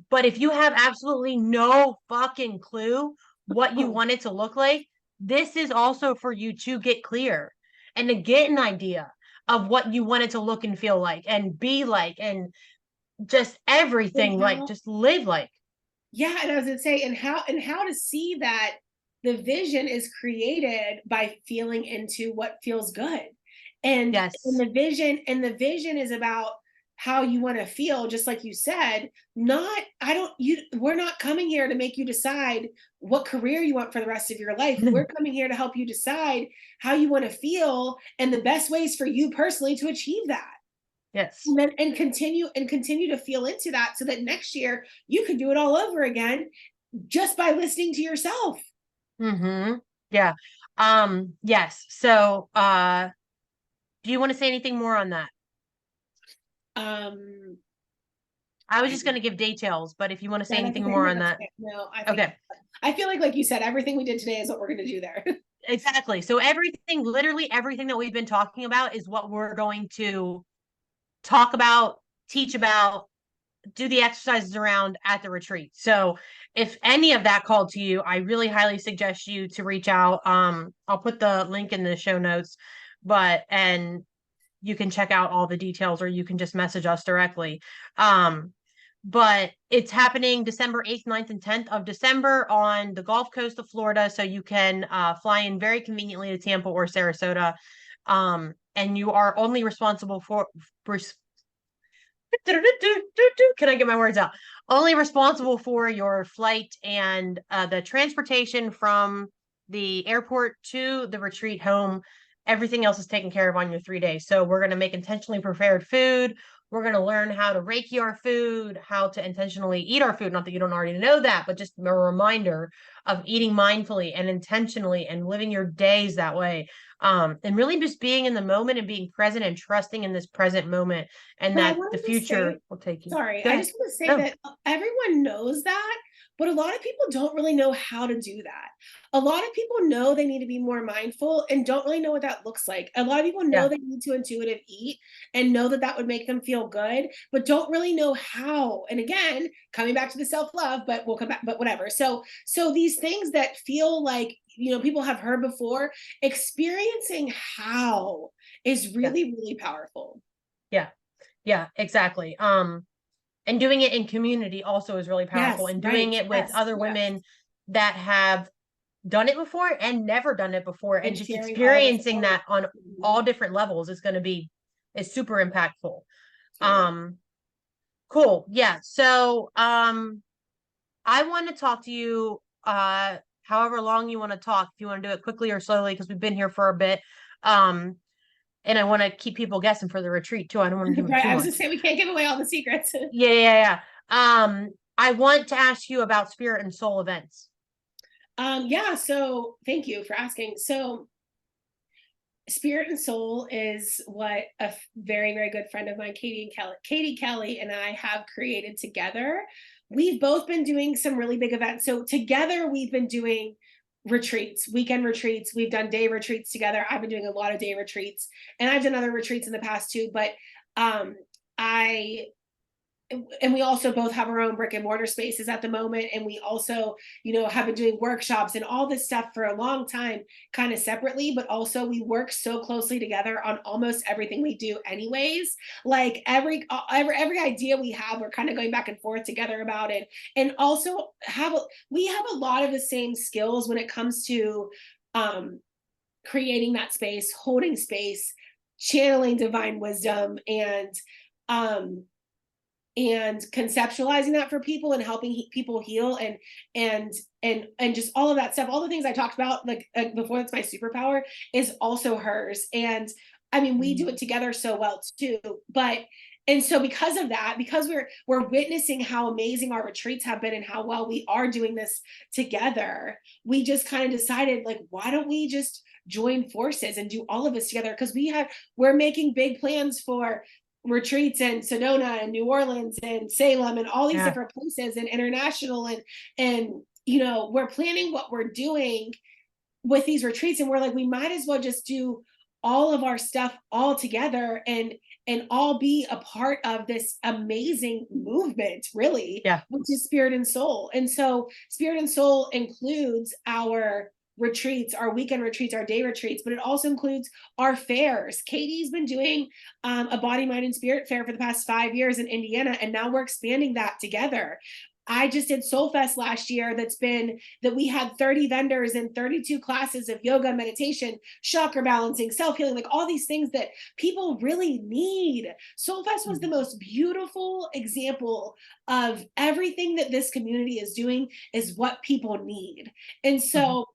But if you have absolutely no fucking clue what you want it to look like, this is also for you to get clear and to get an idea of what you want it to look and feel like and be like and just everything like, just live like. Yeah, and I was gonna say, and how to see that the vision is created by feeling into what feels good. And Yes. the vision is about how you want to feel, just like you said. Not I don't you We're not coming here to make you decide what career you want for the rest of your life. We're coming here to help you decide how you want to feel and the best ways for you personally to achieve that. Yes. And continue to feel into that, so that next year you can do it all over again, just by listening to yourself. Mm-hmm. Yeah. Yes. So do you want to say anything more on that? um I was I just going to give details, but if you want to say Yeah, that's anything okay. more No, on that's that. okay. No, Okay. I feel like you said, everything we did today is what we're going to do there. Exactly. So everything, literally everything that we've been talking about is what we're going to talk about, teach about, do the exercises around at the retreat. So if any of that called to you, I really highly suggest you to reach out. I'll put the link in the show notes, but and you can check out all the details, or you can just message us directly. But it's happening December 8th, 9th, and 10th of December on the Gulf Coast of Florida. So you can fly in very conveniently to Tampa or Sarasota. And you are only responsible for can I get my words out? Only responsible for your flight and the transportation from the airport to the retreat home. Everything else is taken care of on your 3 days. So we're going to make intentionally prepared food. We're going to learn how to Reiki our food, how to intentionally eat our food. Not that you don't already know that, but just a reminder of eating mindfully and intentionally and living your days that way. And really just being in the moment and being present and trusting in this present moment, and But I that the wanted to future say, will take you. sorry, Go I ahead. just want to say No. that everyone knows that, but a lot of people don't really know how to do that. A lot of people know they need to be more mindful and don't really know what that looks like. A lot of people know Yeah. they need to intuitive eat and know that that would make them feel good, but don't really know how. And again, coming back to the self-love, but we'll come back, but whatever. So these things that feel like, people have heard before, experiencing how is Yeah. really, really powerful. Yeah. Yeah, exactly. And doing it in community also is really powerful, Yes, and doing right. it with Yes, other yes. women that have done it before and never done it before, and And just sharing all the experiencing support. that on Mhm. all different levels is going to be is super impactful. Totally. Cool. Yeah. So, I want to talk to you however long you want to talk, if you want to do it quickly or slowly, because we've been here for a bit. Um and I want to keep people guessing for the retreat too. I don't want to give them Right. too I was gonna much. say we can't give away all the secrets. Yeah, yeah, yeah. I want to ask you about spirit and soul events. Yeah, so thank you for asking. So Spirit and Soul is what a very, very good friend of mine, Katie Kelly, and I have created together. We've both been doing some really big events. So together we've been doing retreats, weekend retreats. We've done day retreats together. I've been doing a lot of day retreats, and I've done other retreats in the past too. But I and we also both have our own brick and mortar spaces at the moment, and we also have been doing workshops and all this stuff for a long time, kind of separately, but also we work so closely together on almost everything we do anyways. Like every idea we have, we're kind of going back and forth together about it. And also we have a lot of the same skills when it comes to um creating that space, holding space, channeling divine wisdom, um and conceptualizing that for people and helping people heal, and just all of that stuff, all the things I talked about, like before, that's my superpower, is also hers. And I mean, we do it together so well too. But and so because of that, because we're witnessing how amazing our retreats have been and how well we are doing this together, we just kind of decided, like, why don't we just join forces and do all of this together? Because we're making big plans for retreats in Sedona and New Orleans and Salem and all these Yeah. different places, and international, and we're planning what we're doing with these retreats, and we're like, we might as well just do all of our stuff all together, and all be a part of this amazing movement, really, Yeah. which is Spirit and Soul. And so Spirit and Soul includes our retreats, our weekend retreats, our day retreats, but it also includes our fairs. Katie's been doing a body, mind, and spirit fair for the past 5 years in Indiana, and now we're expanding that together. I just did Soul Fest last year. That we had 30 vendors and 32 classes of yoga, meditation, chakra balancing, self-healing, like all these things that people really need. Soul Fest was the most beautiful example of everything that this community is doing is what people need. And Mhm. so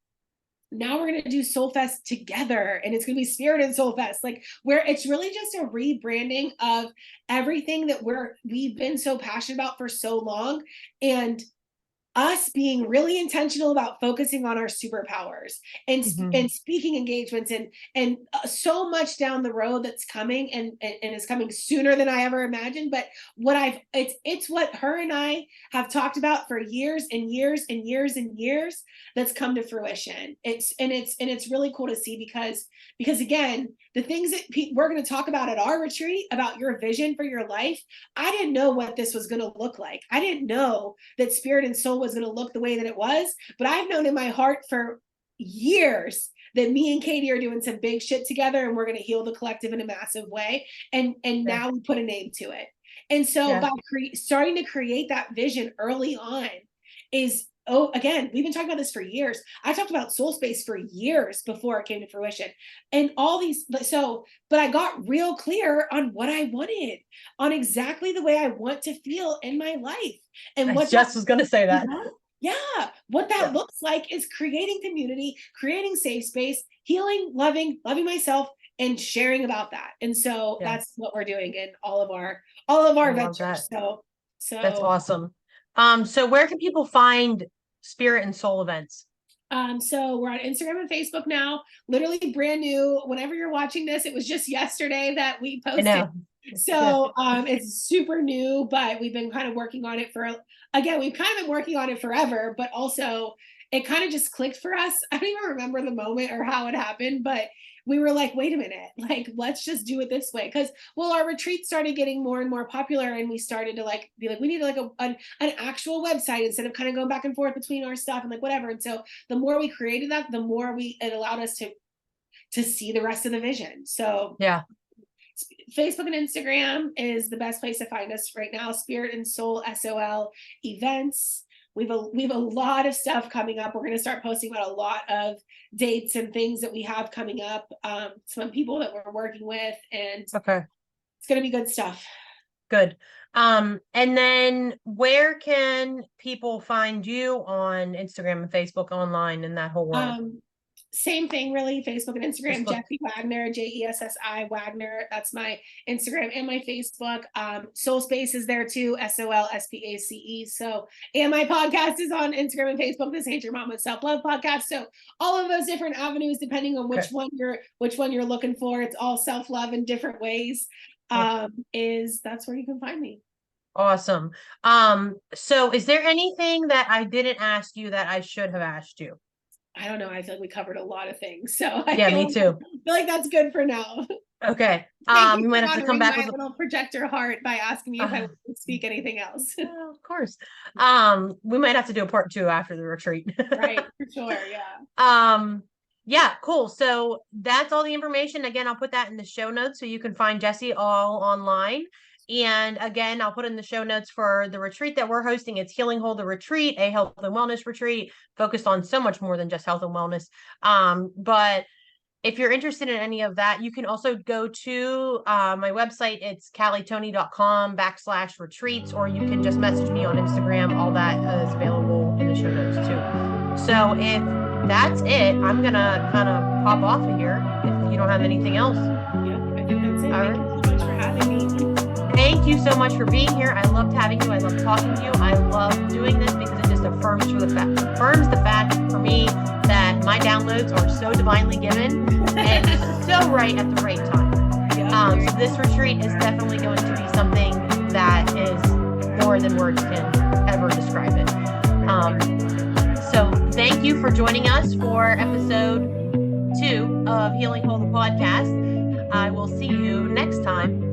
now we're going to do Soul Fest together, and it's going to be Spirit and Soul Fest, like, where it's really just a rebranding of everything that we've been so passionate about for so long, and us being really intentional about focusing on our superpowers, and speaking engagements, and so much down the road that's coming, and is coming sooner than I ever imagined. But it's what her and I have talked about for years and years and years and years, that's come to fruition. It's really cool to see, because again, the things that we're going to talk about at our retreat, about your vision for your life, I didn't know what this was going to look like. I didn't know that Spirit and Soul was going to look the way that it was, but I've known in my heart for years that me and Katie are doing some big shit together, and we're going to heal the collective in a massive way. And now we put a name to it. And so by starting to create that vision early on is, again, we've been talking about this for years. I talked about soul space for years before it came to fruition, and all these, but I got real clear on what I wanted, on exactly the way I want to feel in my life. And what Jess was going to say that. Yeah. What that looks like is creating community, creating safe space, healing, loving myself, and sharing about that. And so that's what we're doing in all of our ventures. So that's awesome. So where can people find Spirit and Soul events? So we're on Instagram and Facebook now, literally brand new. Whenever you're watching this, it was just yesterday that we posted. So it's super new, but we've been kind of working on it we've kind of been working on it forever, but also it kind of just clicked for us. I don't even remember the moment or how it happened, but we were like, wait a minute, like, let's just do it this way. Because, our retreats started getting more and more popular, and we started to be like, we need like an actual website instead of kind of going back and forth between our stuff and like whatever. And so the more we created that, the more it allowed us to see the rest of the vision. So Facebook and Instagram is the best place to find us right now. Spirit and Soul SOL events. We have a lot of stuff coming up. We're going to start posting about a lot of dates and things that we have coming up. Some people that we're working with, and it's going to be good stuff. Good. And then where can people find you on Instagram and Facebook, online, and that whole world? Same thing, really. Facebook and Instagram, Jessi Wagner, Jessi Wagner. That's my Instagram and my Facebook. Soul Space is there too, SOLSPACE. So, and my podcast is on Instagram and Facebook, the Sage Your Mama Self-Love Podcast. So all of those different avenues, depending on which one you're looking for, it's all self-love in different ways. That's where you can find me. Awesome. So is there anything that I didn't ask you that I should have asked you? I don't know. I feel like we covered a lot of things. So me too. I feel like that's good for now. Okay. You might have to come back with a little projector heart by asking me if I would speak anything else. Of course. We might have to do a part 2 after the retreat. Right, for sure. Yeah. Yeah, cool. So that's all the information. Again, I'll put that in the show notes so you can find Jessi all online. And again, I'll put in the show notes for the retreat that we're hosting. It's Healing Whole the Retreat, a health and wellness retreat focused on so much more than just health and wellness. But if you're interested in any of that, you can also go to my website. It's callitoni.com/retreats, or you can just message me on Instagram. All that is available in the show notes too. So if that's it, I'm going to kind of pop off of here if you don't have anything else. Yeah, I think that's it. All right. Thank you so much for having me. Thank you so much for being here. I loved having you. I love talking to you. I love doing this because it just affirms the fact for me that my downloads are so divinely given and so right at the right time. So this retreat is definitely going to be something that is more than words can ever describe it. So thank you for joining us for episode 2 of Healing Whole the podcast. I will see you next time.